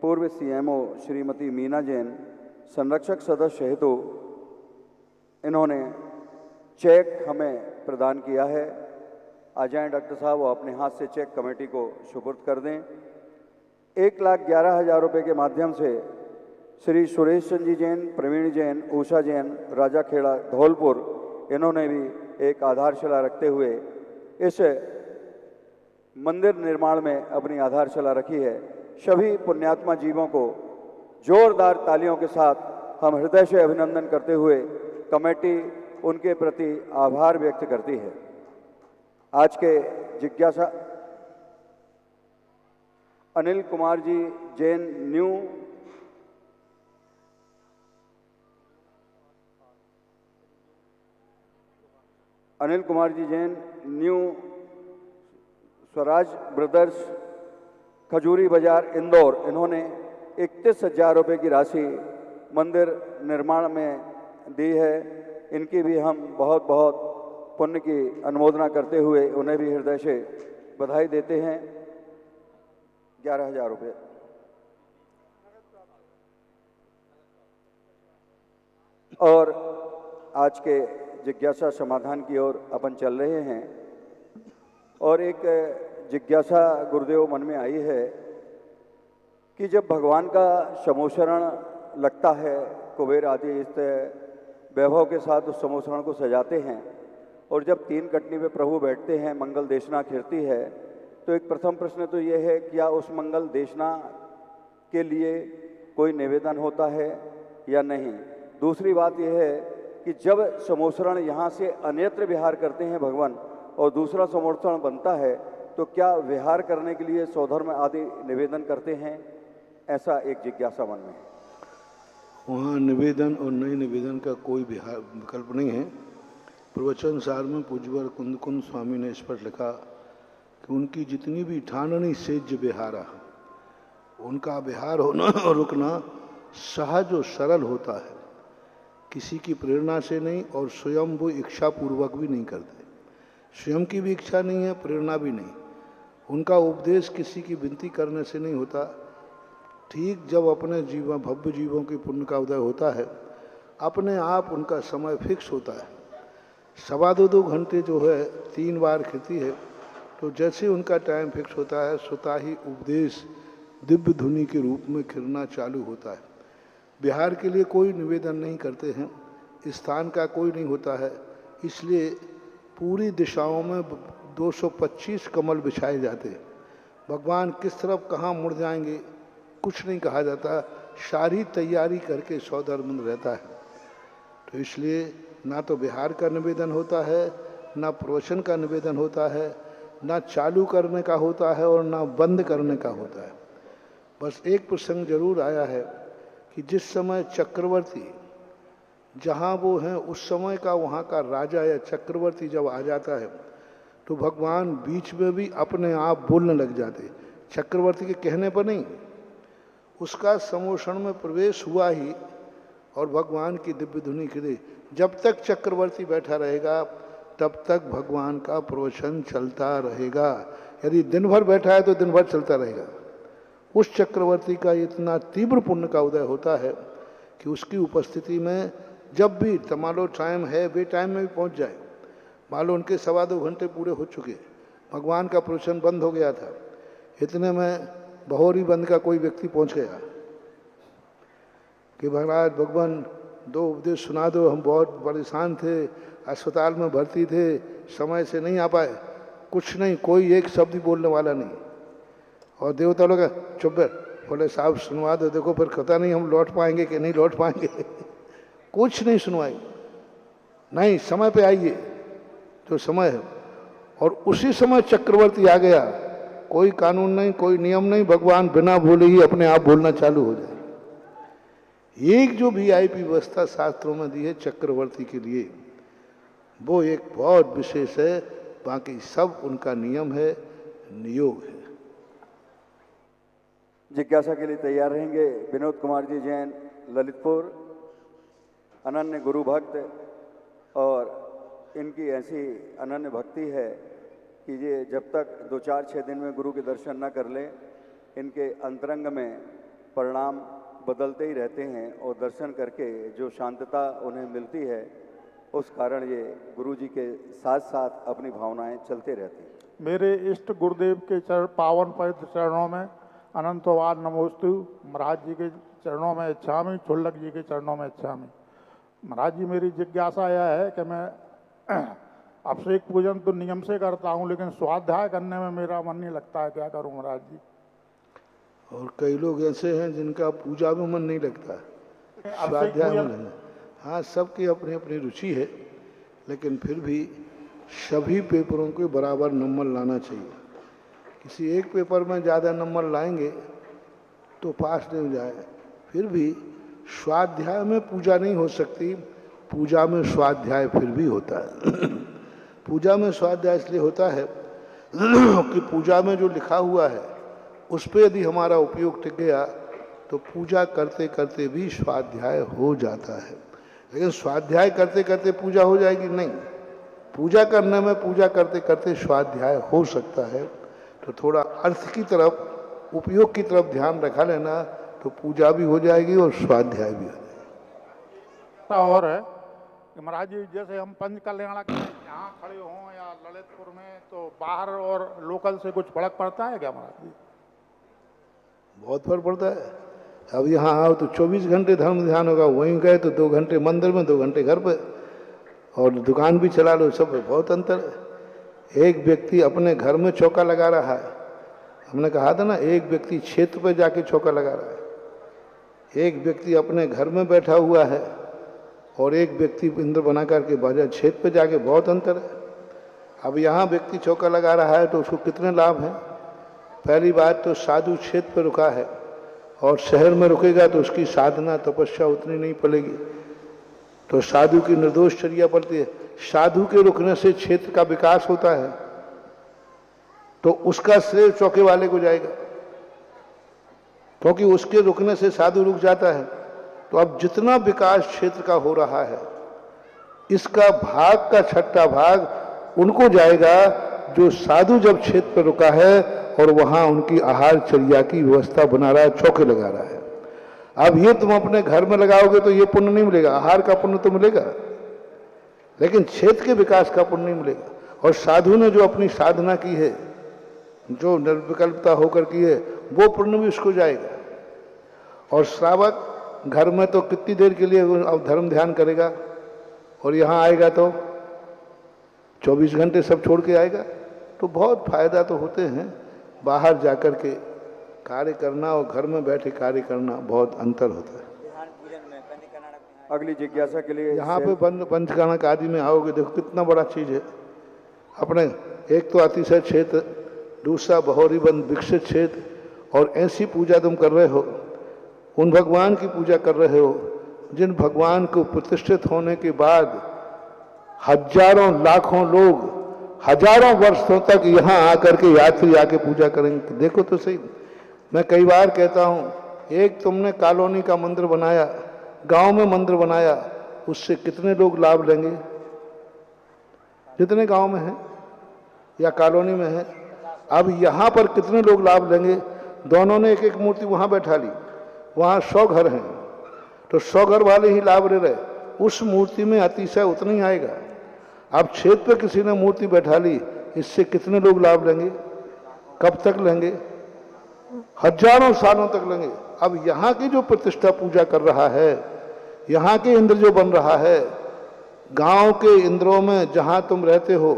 पूर्व CMO श्रीमती मीना जैन, संरक्षक सदस्य हेतु इन्होंने चेक हमें प्रदान किया है। आ जाएं डॉक्टर साहब, वो अपने हाथ से चेक कमेटी को सुपुर्द कर दें। 1,11,000 रुपये के माध्यम से श्री सुरेश चंद जी जैन, प्रवीण जैन, उषा जैन, राजा खेड़ा धौलपुर, इन्होंने भी एक आधारशिला रखते हुए इस मंदिर निर्माण में अपनी आधारशिला रखी है। सभी पुण्यात्मा जीवों को जोरदार तालियों के साथ हम हृदय से अभिनंदन करते हुए कमेटी उनके प्रति आभार व्यक्त करती है। आज के जिज्ञासा अनिल कुमार जी जैन न्यू स्वराज ब्रदर्स खजूरी बाजार इंदौर, इन्होंने 31,000 रुपये की राशि मंदिर निर्माण में दी है। इनकी भी हम बहुत बहुत पुण्य की अनुमोदना करते हुए उन्हें भी हृदय से बधाई देते हैं। 11,000 रुपये। और आज के जिज्ञासा समाधान की ओर अपन चल रहे हैं। और एक जिज्ञासा गुरुदेव मन में आई है कि जब भगवान का समोशरण लगता है, कुबेर आदि इस वैभव के साथ उस समोशरण को सजाते हैं, और जब 3 कटनी में प्रभु बैठते हैं, मंगल देशना खिरती है, तो एक प्रथम प्रश्न तो ये है, क्या उस मंगल देशना के लिए कोई निवेदन होता है या नहीं? दूसरी बात यह है कि जब समोशरण यहाँ से अन्यत्र विहार करते हैं भगवान और दूसरा समोशरण बनता है, तो क्या विहार करने के लिए स्वधर्म आदि निवेदन करते हैं? ऐसा एक जिज्ञासा मन में है। वहाँ निवेदन और नए निवेदन का कोई विकल्प नहीं है। प्रवचन सार में पूज्यवर कुंद कुंद स्वामी ने स्पष्ट लिखा कि उनकी जितनी भी ठाननी सेज विहारा, उनका विहार होना और रुकना सहज और सरल होता है, किसी की प्रेरणा से नहीं, और स्वयं वो इच्छा पूर्वक भी नहीं करते। स्वयं की भी इच्छा नहीं है, प्रेरणा भी नहीं। उनका उपदेश किसी की विनती करने से नहीं होता। ठीक जब अपने जीवन भव्य जीवों के पुण्य का उदय होता है, अपने आप उनका समय फिक्स होता है। 2.25 घंटे जो है 3 बार खिलती है, तो जैसे उनका टाइम फिक्स होता है, स्वतः ही उपदेश दिव्य धुनी के रूप में खिलना चालू होता है। बिहार के लिए कोई निवेदन नहीं करते हैं, स्थान का कोई नहीं होता है, इसलिए पूरी दिशाओं में 225 कमल बिछाए जाते हैं। भगवान किस तरफ कहाँ मुड़ जाएंगे कुछ नहीं कहा जाता, सारी तैयारी करके सौधर्म रहता है। तो इसलिए ना तो बिहार का निवेदन होता है, ना प्रवचन का निवेदन होता है, ना चालू करने का होता है और ना बंद करने का होता है। बस एक प्रसंग जरूर आया है कि जिस समय चक्रवर्ती जहाँ वो हैं उस समय का वहाँ का राजा या चक्रवर्ती जब आ जाता है, तो भगवान बीच में भी अपने आप बोलने लग जाते, चक्रवर्ती के कहने पर नहीं। उसका समोषण में प्रवेश हुआ ही और भगवान की दिव्य धुनी खिले। जब तक चक्रवर्ती बैठा रहेगा तब तक भगवान का प्रवचन चलता रहेगा। यदि दिन भर बैठा है तो दिन भर चलता रहेगा। उस चक्रवर्ती का इतना तीव्र पुण्य का उदय होता है कि उसकी उपस्थिति में जब भी मान लो टाइम है, वे टाइम में भी पहुंच जाए। मान लो उनके 2.25 घंटे पूरे हो चुके, भगवान का प्रवचन बंद हो गया था, इतने में बहोरी बंद का कोई व्यक्ति पहुंच गया कि महाराज भगवान 2 उपदेश सुना दो, हम बहुत परेशान थे, अस्पताल में भर्ती थे, समय से नहीं आ पाए। कुछ नहीं, कोई एक शब्द ही बोलने वाला नहीं। और देवता लोग चुप बैठ, बोले साहब सुनवा दो, देखो फिर पता नहीं हम लौट पाएंगे कि नहीं लौट पाएंगे। कुछ नहीं सुनवाई, नहीं समय पे आइए जो समय है। और उसी समय चक्रवर्ती आ गया, कोई कानून नहीं, कोई नियम नहीं, भगवान बिना बोले ही अपने आप बोलना चालू हो जाए। एक जो वीआईपी व्यवस्था शास्त्रों में दी है चक्रवर्ती के लिए, वो एक बहुत विशेष है, बाकी सब उनका नियम है, नियोग है। जिज्ञासा के लिए तैयार रहेंगे विनोद कुमार जी जैन, ललितपुर, अनन्य गुरु भक्त, और इनकी ऐसी अनन्य भक्ति है कि ये जब तक 2-4-6 दिन में गुरु के दर्शन न कर लें, इनके अंतरंग में परिणाम बदलते ही रहते हैं और दर्शन करके जो शांतता उन्हें मिलती है, उस कारण ये गुरु जी के साथ साथ अपनी भावनाएं चलते रहती हैं। मेरे इष्ट गुरुदेव के चरण, पावन पवित्र चरणों में अनंतवाद नमोस्तु। महाराज जी के चरणों में इच्छामि, छुल्लक जी के चरणों में इच्छामि। महाराज जी, मेरी जिज्ञासा यह है कि मैं अभिषेक पूजन तो नियम से करता हूँ, लेकिन स्वाध्याय करने में मेरा मन नहीं लगता है, क्या करूँ महाराज जी? और कई लोग ऐसे हैं जिनका पूजा में मन नहीं लगता, स्वाध्याय में नहीं। हाँ, सबकी अपनी अपनी रुचि है, लेकिन फिर भी सभी पेपरों के बराबर नंबर लाना चाहिए। किसी एक पेपर में ज़्यादा नंबर लाएंगे तो पास नहीं हो जाए। फिर भी स्वाध्याय में पूजा नहीं हो सकती, पूजा में स्वाध्याय फिर भी होता है। पूजा में स्वाध्याय इसलिए होता है कि पूजा में जो लिखा हुआ है उस पर यदि हमारा उपयोग टिक गया तो पूजा करते करते भी स्वाध्याय हो जाता है। लेकिन स्वाध्याय करते करते पूजा हो जाएगी नहीं, पूजा करने में पूजा करते करते स्वाध्याय हो सकता है। तो थोड़ा अर्थ की तरफ, उपयोग की तरफ ध्यान रखा लेना, तो पूजा भी हो जाएगी और स्वाध्याय भी हो जाएगी। और है कि महाराज जी, जैसे हम पंच कल्याण के यहाँ खड़े हों या ललितपुर में, तो बाहर और लोकल से कुछ फर्क पड़ता है क्या महाराज जी? बहुत फर्क पड़ता है। अब यहाँ आओ तो 24 घंटे धर्म ध्यान होगा, वहीं गए तो 2 घंटे मंदिर में, 2 घंटे घर पे, और दुकान भी चला लो, सब बहुत अंतर है। एक व्यक्ति अपने घर में चौका लगा रहा है, हमने कहा था ना, एक व्यक्ति क्षेत्र पे जाके चौका लगा रहा है। एक व्यक्ति अपने घर में बैठा हुआ है और एक व्यक्ति इंद्र बना करके बाजार क्षेत्र पे जाके, बहुत अंतर है। अब यहाँ व्यक्ति चौका लगा रहा है तो उसको कितने लाभ हैं? पहली बात तो साधु क्षेत्र पर रुका है, और शहर में रुकेगा तो उसकी साधना तपस्या उतनी नहीं पड़ेगी, तो साधु की निर्दोष चर्या पड़ती है। साधु के रुकने से क्षेत्र का विकास होता है, तो उसका श्रेय चौके वाले को जाएगा, क्योंकि उसके रुकने से साधु रुक जाता है। तो अब जितना विकास क्षेत्र का हो रहा है, इसका भाग का 6ठा भाग उनको जाएगा जो साधु जब क्षेत्र पर रुका है और वहां उनकी आहार चर्या की व्यवस्था बना रहा है, चौके लगा रहा है। अब ये तुम अपने घर में लगाओगे तो ये पुण्य नहीं मिलेगा, आहार का पुण्य तो मिलेगा, लेकिन क्षेत्र के विकास का पुण्य नहीं मिलेगा। और साधु ने जो अपनी साधना की है, जो निर्विकल्पता होकर की है, वो पुण्य भी उसको जाएगा। और श्रावक घर में तो कितनी देर के लिए अब धर्म ध्यान करेगा, और यहाँ आएगा तो 24 घंटे सब छोड़ के आएगा। तो बहुत फायदा तो होते हैं, बाहर जाकर के कार्य करना और घर में बैठे कार्य करना बहुत अंतर होता है। अगली जिज्ञासा के लिए यहाँ पे पंचकर्णक आदि में आओगे, देखो कितना बड़ा चीज है। अपने एक तो अतिशय क्षेत्र, दूसरा बहुरी बंद विकसित क्षेत्र, और ऐसी पूजा तुम कर रहे हो, उन भगवान की पूजा कर रहे हो जिन भगवान को प्रतिष्ठित होने के बाद हजारों लाखों लोग हजारों वर्षों तक यहाँ आकर के यात्री आके पूजा करेंगे। देखो तो सही, मैं कई बार कहता हूँ, एक तुमने कॉलोनी का मंदिर बनाया, गांव में मंदिर बनाया, उससे कितने लोग लाभ लेंगे? जितने गांव में हैं या कॉलोनी में है। अब यहाँ पर कितने लोग लाभ लेंगे? दोनों ने एक एक मूर्ति वहाँ बैठा ली, वहाँ 100 घर हैं, तो 100 घर वाले ही लाभ ले रहे, उस मूर्ति में अतिशय उतना ही आएगा। अब क्षेत्र पे किसी ने मूर्ति बैठा ली, इससे कितने लोग लाभ लेंगे? कब तक लेंगे? हजारों सालों तक लेंगे। अब यहाँ की जो प्रतिष्ठा पूजा कर रहा है, यहाँ के इंद्र जो बन रहा है, गांव के इंद्रों में जहाँ तुम रहते हो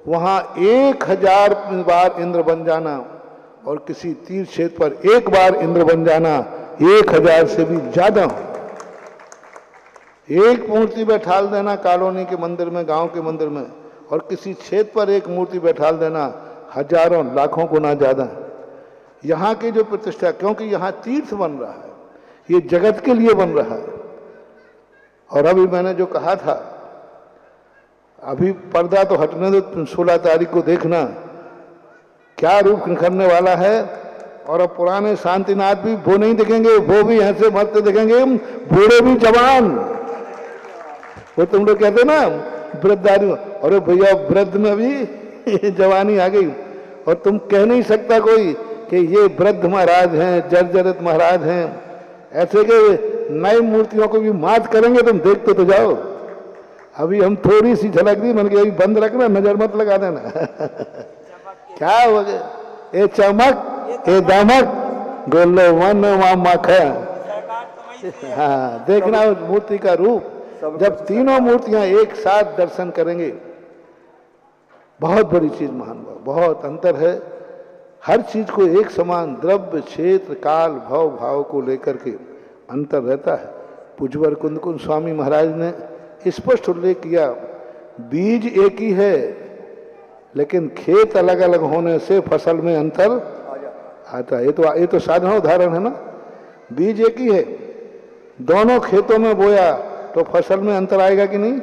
वहाँ 1000 बार इंद्र बन जाना, और किसी तीर्थ क्षेत्र पर 1 बार इंद्र बन जाना 1000 से भी ज्यादा हो। एक मूर्ति बैठाल देना कॉलोनी के मंदिर में, गांव के मंदिर में, और किसी क्षेत्र पर एक मूर्ति बैठाल देना हजारों लाखों गुना ज्यादा। यहाँ की जो प्रतिष्ठा, क्योंकि यहाँ तीर्थ बन रहा है, ये जगत के लिए बन रहा है। और अभी मैंने जो कहा था, अभी पर्दा तो हटने दो, 16 तारीख को देखना क्या रूप निखरने वाला है। और अब पुराने शांतिनाथ भी वो नहीं दिखेंगे, वो भी ऐसे मरते दिखेंगे, बूढ़े भी जवान। वो तुम लोग कहते ना वृद्ध आदमी, अरे भैया वृद्ध में भी जवानी आ गई। और तुम कह नहीं सकता कोई कि ये वृद्ध महाराज हैं, जर्जरित महाराज हैं, ऐसे के नई मूर्तियों को भी मात करेंगे। तुम देखते तो जाओ। अभी हम थोड़ी सी झलक दी, मैंने कहा अभी बंद रखना, नजर मत लगा देना। क्या हो गया, ये चमक ये दमक गोलो मन मामक है। हाँ, देखना उस मूर्ति का रूप। जब तीनों मूर्तियां एक साथ दर्शन करेंगे, बहुत बड़ी चीज महान भाव, बहुत अंतर है। हर चीज को एक समान द्रव्य, क्षेत्र, काल, भव, भाव को लेकर के अंतर रहता है। पूज्यवर कुंदकुंज स्वामी महाराज ने स्पष्ट उल्लेख किया, बीज एक ही है, लेकिन खेत अलग अलग होने से फसल में अंतर आता है। ये तो साधारण उदाहरण है ना। बीज एक ही है, दोनों खेतों में बोया तो फसल में अंतर आएगा कि नहीं?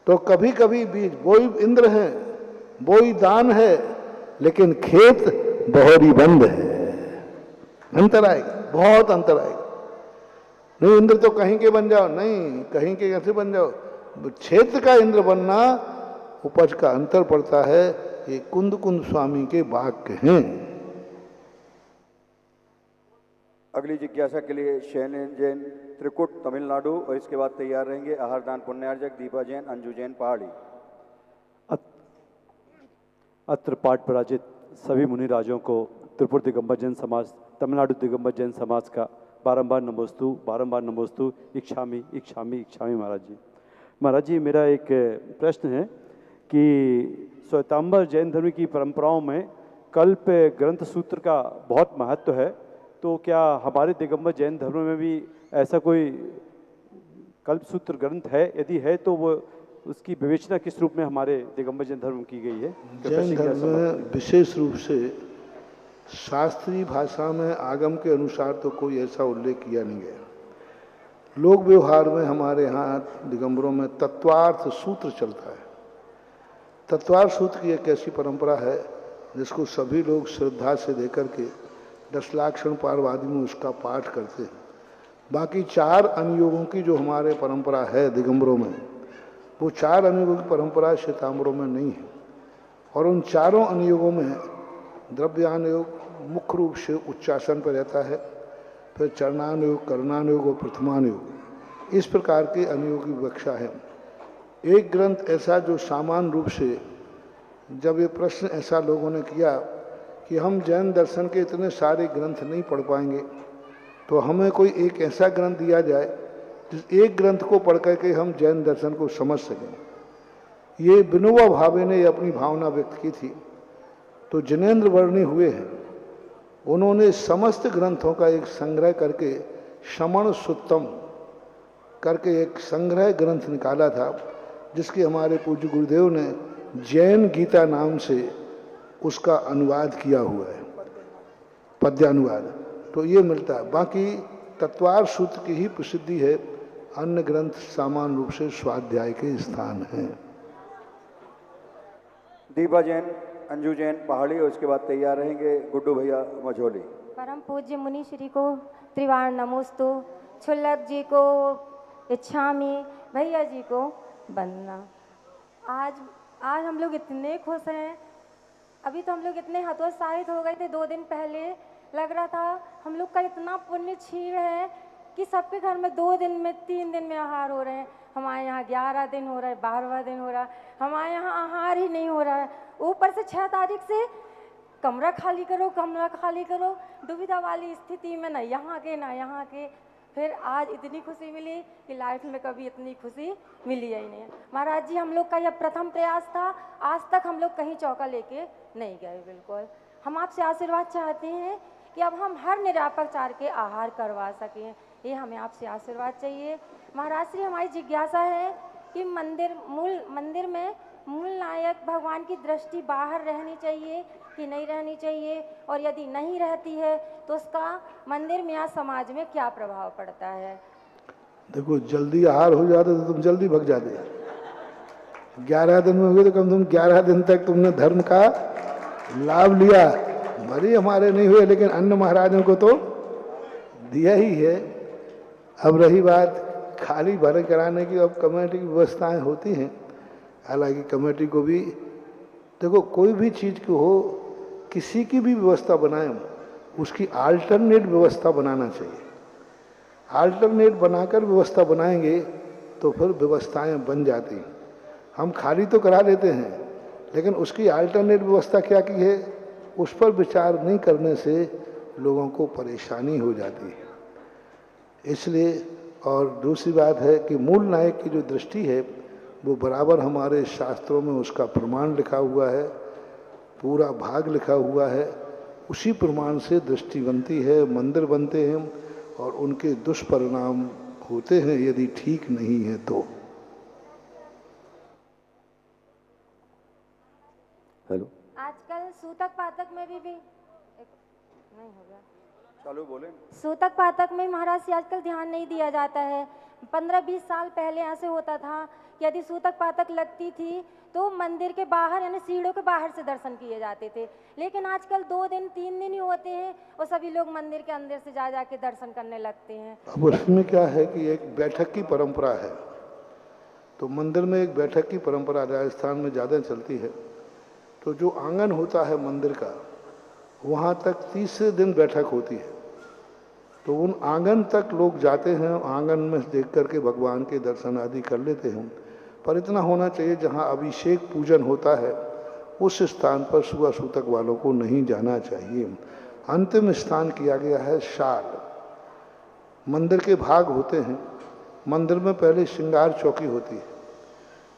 तो कभी कभी बीज बोई इंद्र है, बोई दान है, लेकिन खेत बहोरी बंद है, अंतर आएगा, बहुत अंतर आएगा। नहीं इंद्र तो कहीं के बन जाओ, नहीं कहीं के कैसे बन जाओ, क्षेत्र का इंद्र बनना, उपज का अंतर पड़ता है। ये कुंदकुंज स्वामी के वाक्य हैं। अगली जिज्ञासा के लिए शैलेन जैन, त्रिकुट, तमिलनाडु, और इसके बाद तैयार रहेंगे आहारदान पुण्यार्जक दीपा जैन, अंजू जैन, पहाड़ी। अत्र पाठ पराजित सभी मुनि राजों को त्रिपुर दिगंबर जैन समाज, तमिलनाडु दिगंबर जैन समाज का बारंबार नमोस्तु। इच्छामी इच्छामी इच्छामी। महाराज जी, महाराज जी, मेरा एक प्रश्न है कि श्वेतांबर जैन धर्म की परंपराओं में कल्प ग्रंथ सूत्र का बहुत महत्व है, तो क्या हमारे दिगंबर जैन धर्म में भी ऐसा कोई कल्प सूत्र ग्रंथ है? यदि है तो वो उसकी विवेचना किस रूप में हमारे दिगंबर जैन धर्म की गई है? जैन धर्म में विशेष रूप से शास्त्रीय भाषा में आगम के अनुसार तो कोई ऐसा उल्लेख किया नहीं गया। लोक व्यवहार में हमारे यहाँ दिगंबरों में तत्वार्थ सूत्र चलता है। तत्वार्थ सूत्र की एक ऐसी परंपरा है जिसको सभी लोग श्रद्धा से देकर के 10 लाक्षण पारवादी में उसका पाठ करते हैं। बाकी 4 अनुयोगों की जो हमारे परंपरा है दिगंबरों में, वो 4 अनुयोगों की परंपरा श्वेतांबरों में नहीं है। और उन चारों अनुयोगों में द्रव्यानुयोग मुख्य रूप से उच्चासन पर रहता है, फिर चरणानुयोग, कर्णानुयोग और प्रथमानुयोग, इस प्रकार के अनुयोग की विवक्षा है। एक ग्रंथ ऐसा जो सामान्य रूप से, जब ये प्रश्न ऐसा लोगों ने किया कि हम जैन दर्शन के इतने सारे ग्रंथ नहीं पढ़ पाएंगे, तो हमें कोई एक ऐसा ग्रंथ दिया जाए जिस एक ग्रंथ को पढ़ करके हम जैन दर्शन को समझ सकें। ये विनोबा भावे ने अपनी भावना व्यक्त की थी। तो जिनेन्द्र वर्णी हुए हैं, उन्होंने समस्त ग्रंथों का एक संग्रह करके श्रमण सुत्तम करके एक संग्रह ग्रंथ निकाला था, जिसके हमारे पूज्य गुरुदेव ने जैन गीता नाम से उसका अनुवाद किया हुआ है, पद्यानुवाद। तो ये मिलता है। बाकी तत्वार्थ सूत्र की ही प्रसिद्धि है, अन्य ग्रंथ सामान्य रूप से स्वाध्याय के स्थान हैं। दीपा जैन, अंजू जैन, पहाड़ी, और उसके बाद तैयार रहेंगे गुड्डू भैया मझोली। परम पूज्य मुनि श्री को त्रिवार नमोस्तु, छुल्लक जी को इच्छामी, भैया जी को वंदना। आज हम लोग इतने खुश हैं। अभी तो हम लोग इतने हतोत्साहित हो गए थे। 2 दिन पहले लग रहा था हम लोग का इतना पुण्य छीन रहे हैं कि सबके घर में 2 दिन में 3 दिन में आहार हो रहे हैं। हमारे यहाँ 11 दिन हो रहा है, 12वां दिन हो रहा है, हमारे यहाँ आहार ही नहीं हो रहा है। ऊपर से 6 तारीख से कमरा खाली करो, दुविधा वाली स्थिति में, ना यहाँ के ना यहाँ के। फिर आज इतनी खुशी मिली कि लाइफ में कभी इतनी खुशी मिली ही नहीं है। महाराज जी, हम लोग का यह प्रथम प्रयास था। आज तक हम लोग कहीं चौका लेके नहीं गए। बिल्कुल हम आपसे आशीर्वाद चाहते हैं कि अब हम हर निरापचार के आहार करवा सकें। ये हमें आपसे आशीर्वाद चाहिए। महाराज श्री, हमारी जिज्ञासा है कि मंदिर में मूल नायक भगवान की दृष्टि बाहर रहनी चाहिए कि नहीं रहनी चाहिए, और यदि नहीं रहती है तो उसका मंदिर में या समाज में क्या प्रभाव पड़ता है? देखो, जल्दी आहार हो जाते तो तुम जल्दी भग जाते। 11 दिन में हुए तो कम से कम 11 दिन तक तुमने धर्म का लाभ लिया। भले हमारे नहीं हुए, लेकिन अन्य महाराजों को तो दिया ही है। अब रही बात खाली भरे कराने की, अब कमेटी की व्यवस्थाएं होती हैं। हालांकि कमेटी को भी देखो, कोई भी चीज़ की हो, किसी की भी व्यवस्था बनाएं, उसकी आल्टरनेट व्यवस्था बनाना चाहिए। आल्टरनेट बनाकर व्यवस्था बनाएंगे तो फिर व्यवस्थाएं बन जाती। हम खाली तो करा लेते हैं, लेकिन उसकी आल्टरनेट व्यवस्था क्या की है, उस पर विचार नहीं करने से लोगों को परेशानी हो जाती है। इसलिए, और दूसरी बात है कि मूल नायक की जो दृष्टि है वो बराबर हमारे शास्त्रों में उसका प्रमाण लिखा हुआ है, पूरा भाग लिखा हुआ है। उसी प्रमाण से दृष्टि बनती है, मंदिर बनते हैं, और उनके दुष्परिणाम होते हैं यदि ठीक नहीं है तो। हेलो, आजकल सूतक पातक में भी नहीं हो गया, चालू बोले। सूतक पातक में महाराज जी आजकल ध्यान नहीं दिया जाता है। 15-20 साल पहले ऐसे होता था कि यदि सूतक पातक लगती थी तो मंदिर के बाहर यानी सीढ़ों के बाहर से दर्शन किए जाते थे, लेकिन आजकल 2 दिन 3 दिन ही होते हैं और सभी लोग मंदिर के अंदर से जा के दर्शन करने लगते हैं। अब उसमें क्या है कि एक बैठक की परंपरा है, तो मंदिर में एक बैठक की परंपरा राजस्थान में ज़्यादा चलती है। तो जो आंगन होता है मंदिर का, वहाँ तक तीसरे दिन बैठक होती है। तो उन आंगन तक लोग जाते हैं, आंगन में देख करके भगवान के दर्शन आदि कर लेते हैं। पर इतना होना चाहिए, जहाँ अभिषेक पूजन होता है उस स्थान पर सुबह सूतक वालों को नहीं जाना चाहिए। अंतिम स्थान किया गया है शाल। मंदिर के भाग होते हैं। मंदिर में पहले श्रृंगार चौकी होती है।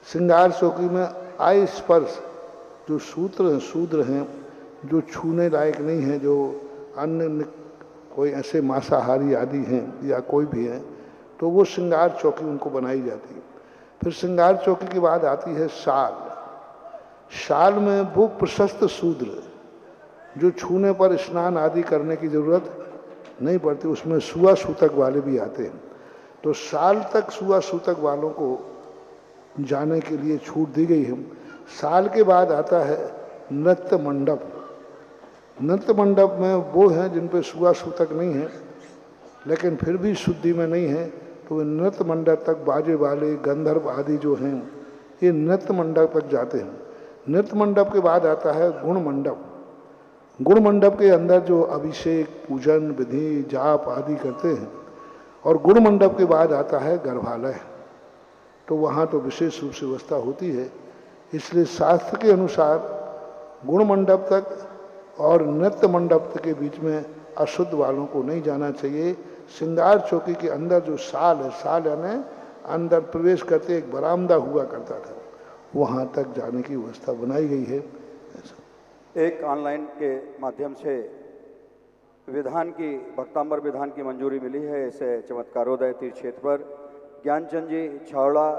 श्रृंगार चौकी में आय स्पर्श जो शूद्र हैं, जो छूने लायक नहीं हैं, जो अन्य कोई ऐसे मांसाहारी आदि हैं या कोई भी हैं, तो वो श्रृंगार चौकी उनको बनाई जाती है। फिर श्रृंगार चौकी के बाद आती है शाल। शाल में वो प्रशस्त शूद्र जो छूने पर स्नान आदि करने की जरूरत नहीं पड़ती, उसमें सुआ सूतक वाले भी आते हैं। तो शाल तक सुआ सूतक वालों को जाने के लिए छूट दी गई है। साल के बाद आता है नृत्य मंडप। नृत्य मंडप में वो हैं जिन पे सुआ सूतक नहीं है, लेकिन फिर भी शुद्धि में नहीं है, तो वे नृत्य मंडप तक बाजे वाले गंधर्व आदि जो हैं, ये नृत्य मंडप तक जाते हैं। नृत्य मंडप के बाद आता है गुण मंडप। गुण मंडप के अंदर जो अभिषेक पूजन विधि जाप आदि करते हैं, और गुण मंडप के बाद आता है गर्भालय। तो वहाँ तो विशेष रूप से व्यवस्था होती है। इसलिए शास्त्र के अनुसार गुण मंडप तक और नृत्य मंडप के बीच में अशुद्ध वालों को नहीं जाना चाहिए। श्रृंगार चौकी के अंदर जो साल है, साल यानी अंदर प्रवेश करते एक बरामदा हुआ करता था, वहाँ तक जाने की व्यवस्था बनाई गई है। एक ऑनलाइन के माध्यम से विधान की भक्तांबर विधान की मंजूरी मिली है। इसे चमत्कारोदय तीर्थ क्षेत्र पर ज्ञानचंद जी छावड़ा,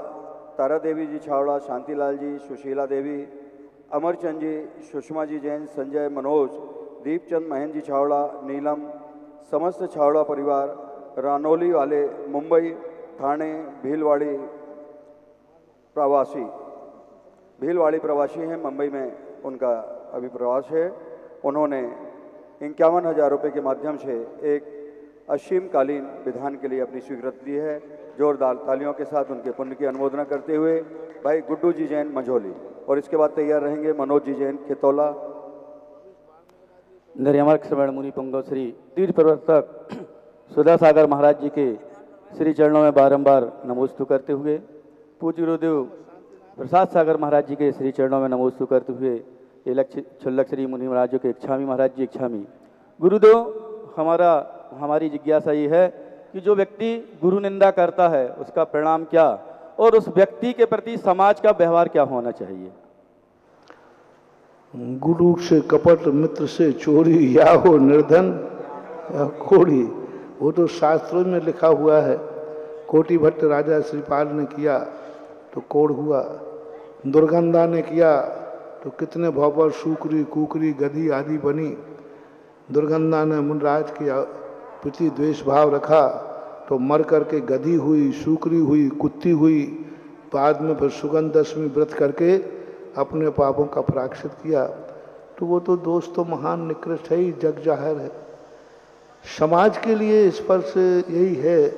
तारा देवी जी छावड़ा, शांतिलाल जी, सुशीला देवी, अमरचंद जी, सुषमा जी जैन, संजय, मनोज, दीपचंद महेंद्र जी छावड़ा, नीलम, समस्त छावड़ा परिवार, रानौली वाले, मुंबई, ठाणे, भीलवाड़ी प्रवासी हैं। मुंबई में उनका अभी प्रवास है। उन्होंने 51,000 रुपये के माध्यम से एक असीमकालीन विधान के लिए अपनी स्वीकृति दी है। जोरदार तालियों के साथ उनके पुण्य की अनुमोदना करते हुए भाई गुड्डू जी जैन मंझोली, और इसके बाद तैयार रहेंगे मनोज जी जैन खेतौला। निर्यमार्ग श्रवण मुनि पुंगव श्री तीर्थ प्रवर्तक सुधा सागर महाराज जी के श्री चरणों में बारंबार नमोस्तु करते हुए, पूज्य गुरुदेव प्रसाद सागर महाराज जी के श्री चरणों में नमोस्तु करते हुए, ये लक्ष्य छुल्लक श्री मुनि महाराज के इच्छामी महाराज जी इच्छामी। गुरुदेव, हमारी जिज्ञासा ये है कि जो व्यक्ति गुरु निंदा करता है उसका परिणाम क्या, और उस व्यक्ति के प्रति समाज का व्यवहार क्या होना चाहिए? गुरु से कपट, मित्र से चोरी, या हो निर्धन या कोढ़ी, वो तो शास्त्रों में लिखा हुआ है। कोटि भट्ट राजा श्रीपाल ने किया तो कोढ़ हुआ, दुर्गंधा ने किया तो कितने भौपर सूकरी कुकरी गधी आदि बनी। दुर्गंधा ने मुनराज के प्रति द्वेष भाव रखा तो मर करके गधी हुई, सूकरी हुई, कुत्ती हुई। बाद में फिर सुगंध दशमी व्रत करके अपने पापों का प्रायश्चित किया। तो वो तो दोष तो महान निकृष्ट है ही, जग जाहिर है। समाज के लिए इस पर से यही है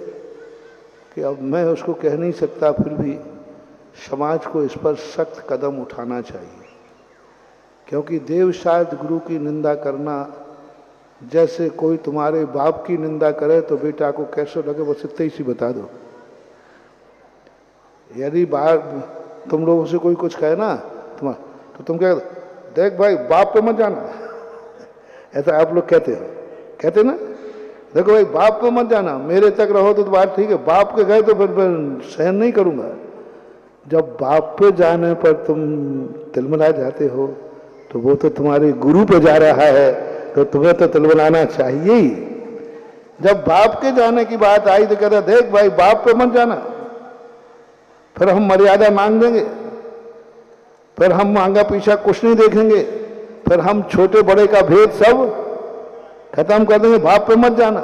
कि अब मैं उसको कह नहीं सकता, फिर भी समाज को इस पर सख्त कदम उठाना चाहिए। क्योंकि देव शायद गुरु की निंदा करना, जैसे कोई तुम्हारे बाप की निंदा करे तो बेटा को कैसे लगे बस इतना ही सी बता दो। यदि बाहर तुम लोगों से कोई कुछ कहे ना तो तुम क्या देख भाई बाप पे मत जाना, ऐसा आप लोग कहते ना, देखो भाई बाप पे मत जाना, मेरे तक रहो तो बात ठीक है, बाप के गए तो फिर सहन नहीं करूंगा। जब बाप पे जाने पर तुम तिलमिला जाते हो तो वो तो तुम्हारे गुरु पे जा रहा है, तो तुम्हें तो तिलमिलाना चाहिए ही। जब बाप के जाने की बात आई तो कहता देख भाई बाप पे मत जाना, फिर हम मर्यादा मांग देंगे, फिर हम आगे पीछा कुछ नहीं देखेंगे, फिर हम छोटे बड़े का भेद सब खत्म कर देंगे, बाप पे मत जाना।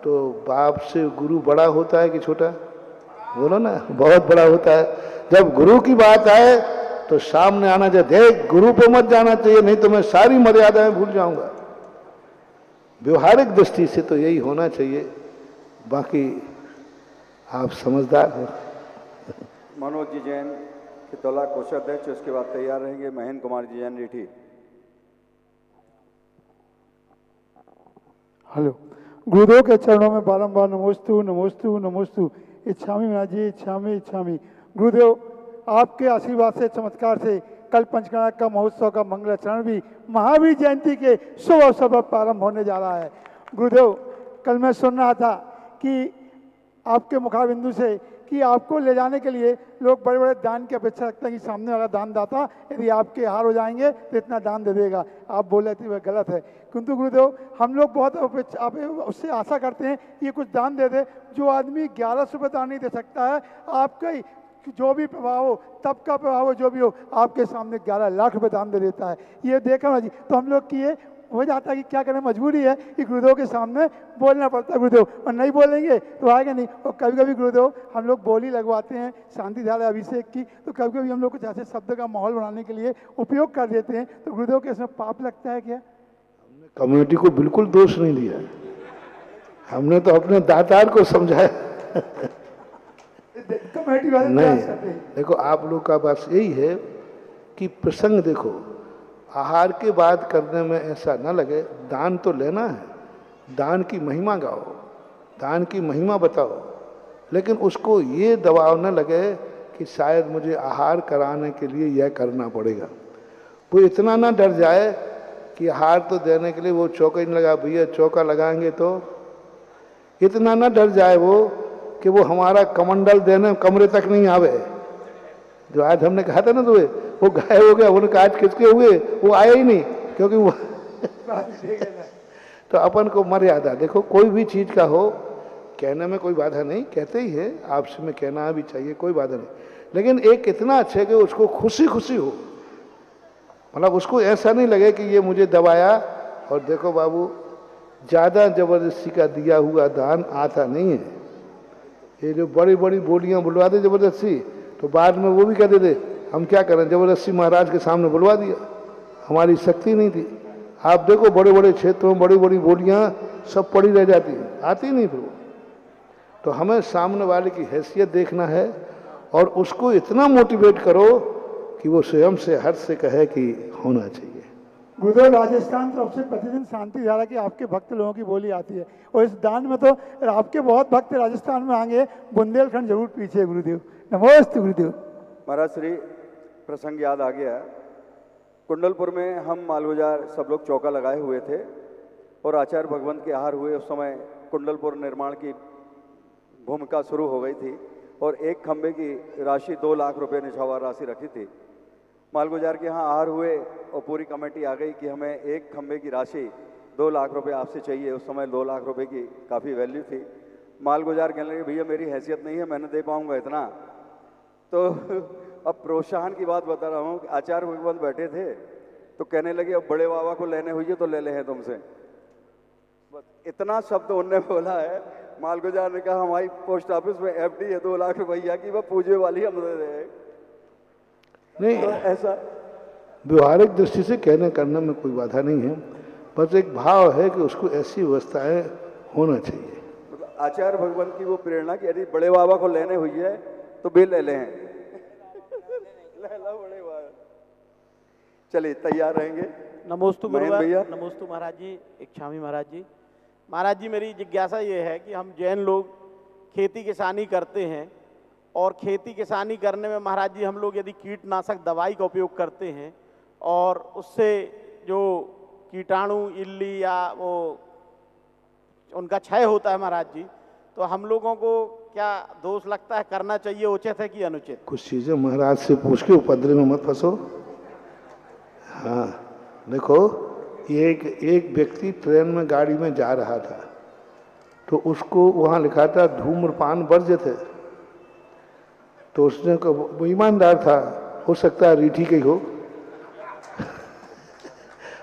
तो बाप से गुरु बड़ा होता है कि छोटा? बोलो ना, बहुत बड़ा होता है। जब गुरु की बात आए तो सामने आना चाहिए, देख गुरु पे मत जाना चाहिए, नहीं तो मैं सारी मर्यादाएं भूल जाऊंगा। व्यवहारिक दृष्टि से तो यही होना चाहिए। बाकी आप समझदार हैं। मनोज जी जैन चितौला कोषाध्यक्ष, उसके बाद तैयार रहेंगे महेंद्र कुमार जी जैन रीठी। हेलो, गुरुदेव के चरणों में बारंबार नमोस्तु नमोस्तु नमोस्तु। इच्छामी महाराज जी, इच्छामी इच्छामी। गुरुदेव आपके आशीर्वाद से, चमत्कार से कल पंचकर्मा का महोत्सव का मंगलाचरण भी महावीर जयंती के शुभ अवसर पर प्रारंभ होने जा रहा है। गुरुदेव कल मैं सुन रहा था कि आपके मुखाबिंदु से कि आपको ले जाने के लिए लोग बड़े बड़े दान की अपेक्षा रखते हैं कि सामने वाला दानदाता यदि आपके हार हो जाएंगे तो इतना दान दे देगा। आप बोल रहे थे वह गलत है, किंतु गुरुदेव हम लोग बहुत आप उससे आशा करते हैं कि ये कुछ दान दे दे। जो आदमी 1100 रुपये दान नहीं दे सकता है, आपका जो भी प्रभाव हो, तब का प्रभाव हो, जो भी हो, आपके सामने 11 लाख रुपए दान दे देता है। ये देखा ना जी, तो हम लोग की ये हो जाता है कि क्या करें, मजबूरी है कि गुरुदेव के सामने बोलना पड़ता है गुरुदेव, और नहीं बोलेंगे तो आएगा नहीं। और कभी कभी गुरुदेव हम लोग बोली लगवाते हैं शांति धारा अभिषेक की, तो कभी कभी हम लोग कुछ ऐसे शब्द का माहौल बनाने के लिए उपयोग कर देते हैं, तो गुरुदेव के इसमें पाप लगता है क्या? हमने कम्युनिटी को बिल्कुल दोष नहीं दिया, हमने तो अपने दातार को समझाया। नहीं, देखो आप लोग का बस यही है कि प्रसंग देखो, आहार के बाद करने में ऐसा ना लगे। दान तो लेना है, दान की महिमा गाओ, दान की महिमा बताओ, लेकिन उसको ये दबाव न लगे कि शायद मुझे आहार कराने के लिए यह करना पड़ेगा। वो इतना ना डर जाए कि आहार तो देने के लिए वो चौका ही नहीं लगा, भैया चौका लगाएंगे तो। इतना ना डर जाए वो कि वो हमारा कमंडल देने कमरे तक नहीं आवे। जो आज हमने कहा था ना तो वो गायब हो गया, उन्होंने आज किसके हुए, वो आया ही नहीं, क्योंकि वो तो अपन को मर्यादा देखो, कोई भी चीज का हो, कहने में कोई बाधा नहीं, कहते ही है, आपसे में कहना भी चाहिए, कोई बाधा नहीं, लेकिन एक इतना अच्छा है कि उसको खुशी खुशी हो, मतलब उसको ऐसा नहीं लगे कि ये मुझे दबाया। और देखो बाबू, ज्यादा जबरदस्ती का दिया हुआ दान आता नहीं है। ये जो बड़ी बड़ी बोलियां बुलवाते जबरदस्ती, तो बाद में वो भी कहते थे हम क्या करें, जबरदस्ती महाराज के सामने बुलवा दिया, हमारी शक्ति नहीं थी। आप देखो बड़े बड़े क्षेत्रों में बड़ी बड़ी बोलियां सब पड़ी रह जाती हैं, आती नहीं फिर वो। तो हमें सामने वाले की हैसियत देखना है और उसको इतना मोटिवेट करो कि वो स्वयं से हर्ष से कहे कि होना चाहिए। गुरुदेव राजस्थान तरफ से प्रतिदिन शांति धारा की आपके भक्त लोगों की बोली आती है, और इस दान में तो आपके बहुत भक्त राजस्थान में आएंगे, बुंदेलखंड जरूर पीछे है गुरुदेव। नमस्ते गुरुदेव। महाराज श्री प्रसंग याद आ गया, कुंडलपुर में हम मालबाजार सब लोग चौका लगाए हुए थे और आचार्य भगवंत के आहार हुए। उस समय कुंडलपुर निर्माण की भूमिका शुरू हो गई थी और एक खंबे की राशि 2 लाख रुपए निछावर राशि रखी थी। मालगुजार के यहाँ आहार हुए और पूरी कमेटी आ गई कि हमें एक खंबे की राशि 2 लाख रुपए आपसे चाहिए। उस समय 2 लाख रुपए की काफ़ी वैल्यू थी। मालगुजार कहने लगे भैया मेरी हैसियत नहीं है, मैं नहीं दे पाऊँगा इतना। तो अब प्रोत्साहन की बात बता रहा हूँ कि आचार्य भगवंत बैठे थे तो कहने लगे अब बड़े बाबा को लेने हुई तो ले हैं तुमसे। बस इतना शब्द उनने बोला है। मालगुजार ने कहा हमारी पोस्ट ऑफिस में एफडी है 2 लाख रुपया की, वह पूजे वाली हम दे रहे हैं। नहीं तो ऐसा व्यवहारिक दृष्टि से कहने करने में कोई बाधा नहीं है, बस एक भाव है कि उसको ऐसी व्यवस्थाएं होना चाहिए। मतलब आचार्य भगवंत की वो प्रेरणा कि यदि बड़े बाबा को लेने हुई है तो भी ले लें। ले लो बड़े बाबा। चलिए तैयार रहेंगे। नमोस्तु महेंद्र गुरुवर, भैया। नमोस्तु महाराज जी, इच्छामी महाराज जी। महाराज जी मेरी जिज्ञासा ये है कि हम जैन लोग खेती किसानी करते हैं और खेती किसानी करने में महाराज जी हम लोग यदि कीटनाशक दवाई का उपयोग करते हैं और उससे जो कीटाणु इल्ली या वो उनका क्षय होता है महाराज जी, तो हम लोगों को क्या दोष लगता है, करना चाहिए, उचित है कि अनुचित? कुछ चीज़ें महाराज से पूछ के उपद्रव में मत फंसो। हाँ देखो, एक व्यक्ति ट्रेन में गाड़ी में जा रहा था तो उसको वहाँ लिखा था धूम्रपान वर्जित है। तो उसने वो ईमानदार था, हो सकता है रीठी के ही हो।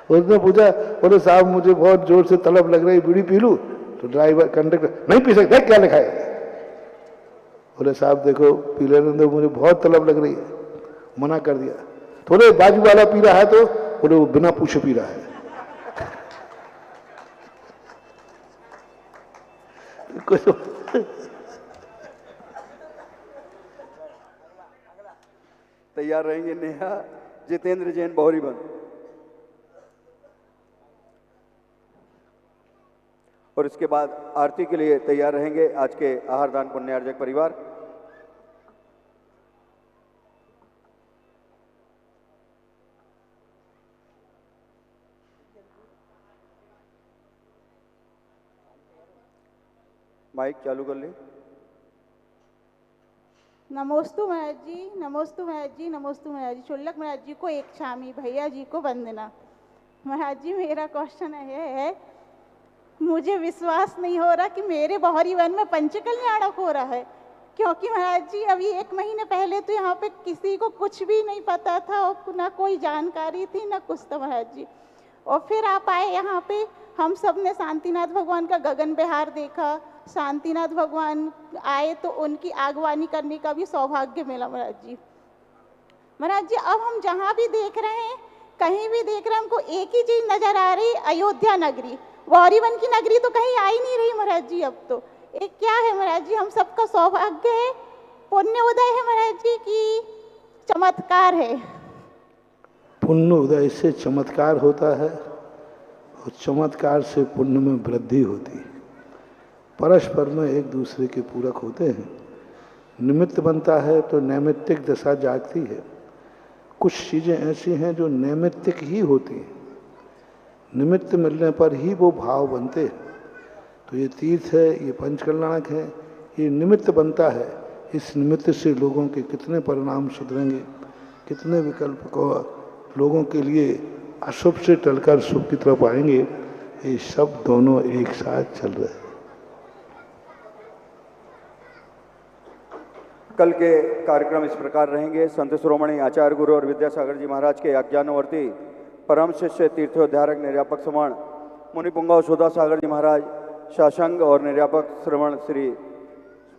उसने पूछा, बोले साहब मुझे बहुत जोर से तलब लग रही, बीड़ी पी लूं? तो ड्राइवर कंडक्टर, नहीं पी सकते, क्या लिखा है? बोले साहब देखो पी लेने दो, मुझे बहुत तलब लग रही है। मना कर दिया। थोड़े बाजू वाला पी रहा है तो बोले वो बिना पूछे पी रहा है। तैयार रहेंगे नेहा जितेंद्र जैन बहुरीबन। और इसके बाद आरती के लिए तैयार रहेंगे आज के आहार दान पुण्यार्जक परिवार। माइक चालू कर ले। नमोस्तु महाराज जी, नमोस्तु महाराज जी, नमोस्तु महाराज जी। चुल्लक महाराज जी को एक शामी, भैया जी को वंदना। महाराज जी मेरा क्वेश्चन है, मुझे विश्वास नहीं हो रहा कि मेरे बहरी वन में पंचकल्याण हो रहा है, क्योंकि महाराज जी अभी 1 महीने पहले तो यहाँ पे किसी को कुछ भी नहीं पता था और ना कोई जानकारी थी ना कुछ था महाराज जी। और फिर आप आए यहाँ पे, हम सब ने शांतिनाथ भगवान का गगन विहार देखा। शांतिनाथ भगवान आए तो उनकी आगवानी करने का भी सौभाग्य मिला महाराज जी। महाराज जी अब हम जहाँ भी देख रहे हैं, कहीं भी देख रहे हैं, हमको एक ही चीज नजर आ रही, अयोध्या नगरी। गौरीवन की नगरी तो कहीं आ ही नहीं रही महाराज जी। अब तो एक क्या है महाराज जी, हम सबका सौभाग्य है, पुण्य उदय है महाराज जी की चमत्कार है। पुण्य उदय से चमत्कार होता है और चमत्कार से पुण्य में वृद्धि होती है। परस्पर में एक दूसरे के पूरक होते हैं। निमित्त बनता है तो नैमित्तिक दशा जागती है। कुछ चीज़ें ऐसी हैं जो नैमित्तिक ही होती हैं, निमित्त मिलने पर ही वो भाव बनते हैं। तो ये तीर्थ है, ये पंचकल्याणक है, ये निमित्त बनता है। इस निमित्त से लोगों के कितने परिणाम सुधरेंगे, कितने विकल्प को लोगों के लिए अशुभ से टलकर शुभ की तरफ आएंगे, ये सब दोनों एक साथ चल रहे हैं। कल के कार्यक्रम इस प्रकार रहेंगे। संत शिरोमणि आचार्य गुरु और विद्यासागर जी महाराज के आज्ञानुवर्ती परम शिष्य तीर्थोद्धारक निर्यापक श्रवण मुनि पुंगव सुधा सागर जी महाराज शासंग और निर्यापक श्रवण श्री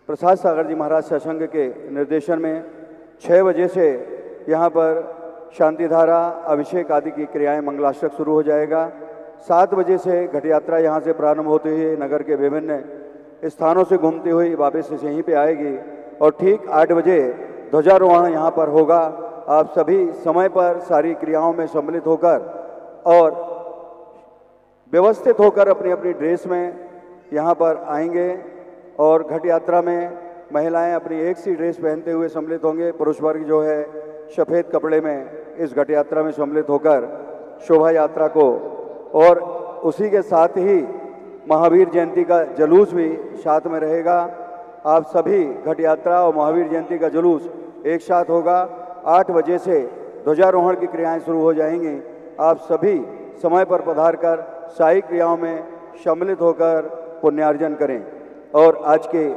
प्रसाद सागर जी महाराज शासंग के निर्देशन में 6 बजे से यहाँ पर शांतिधारा अभिषेक आदि की क्रियाएं मंगलाष्टक शुरू हो जाएगा। 7 बजे से घट यात्रा यहाँ से प्रारंभ होते हुए नगर के विभिन्न स्थानों से घूमती हुई वापस से यहीं पे आएगी और ठीक 8 बजे ध्वजारोहण यहाँ पर होगा। आप सभी समय पर सारी क्रियाओं में सम्मिलित होकर और व्यवस्थित होकर अपनी अपनी ड्रेस में यहाँ पर आएंगे और घट यात्रा में महिलाएं अपनी एक सी ड्रेस पहनते हुए सम्मिलित होंगे। पुरुष वर्ग जो है सफ़ेद कपड़े में इस घट यात्रा में सम्मिलित होकर शोभा यात्रा को, और उसी के साथ ही महावीर जयंती का जुलूस भी साथ में रहेगा। आप सभी घट यात्रा और महावीर जयंती का जुलूस एक साथ होगा। 8 बजे से ध्वजारोहण की क्रियाएं शुरू हो जाएंगी। आप सभी समय पर पधार कर साई क्रियाओं में सम्मिलित होकर पुण्यार्जन करें। और आज के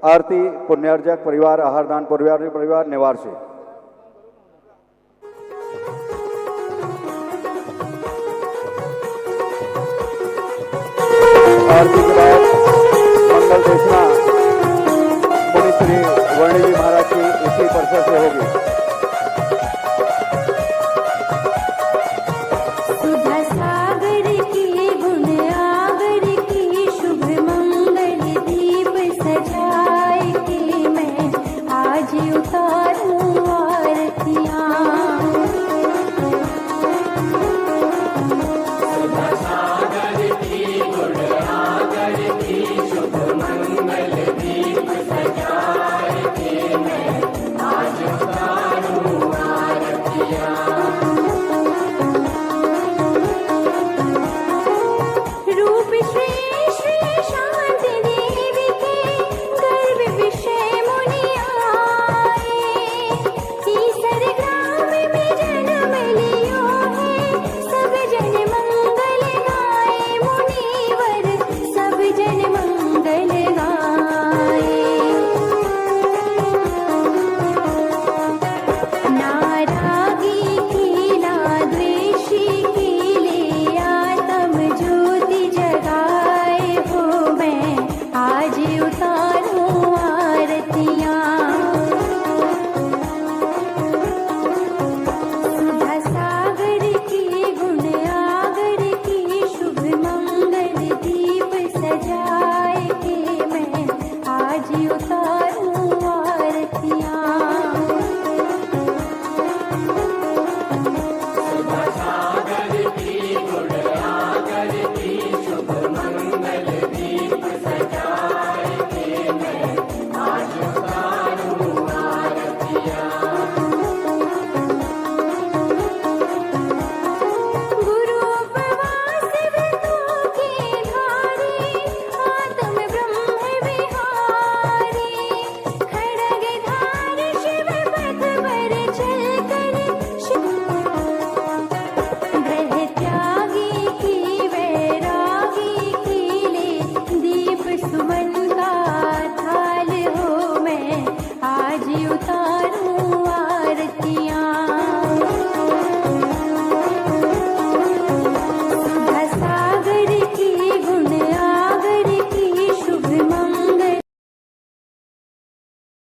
आरती पुण्यार्जक परिवार आहारदान परिवार निवार से। आरती के बाद मंगल देशना मुनि श्री वर्णी जी महाराज की इसी परिसर से होगी।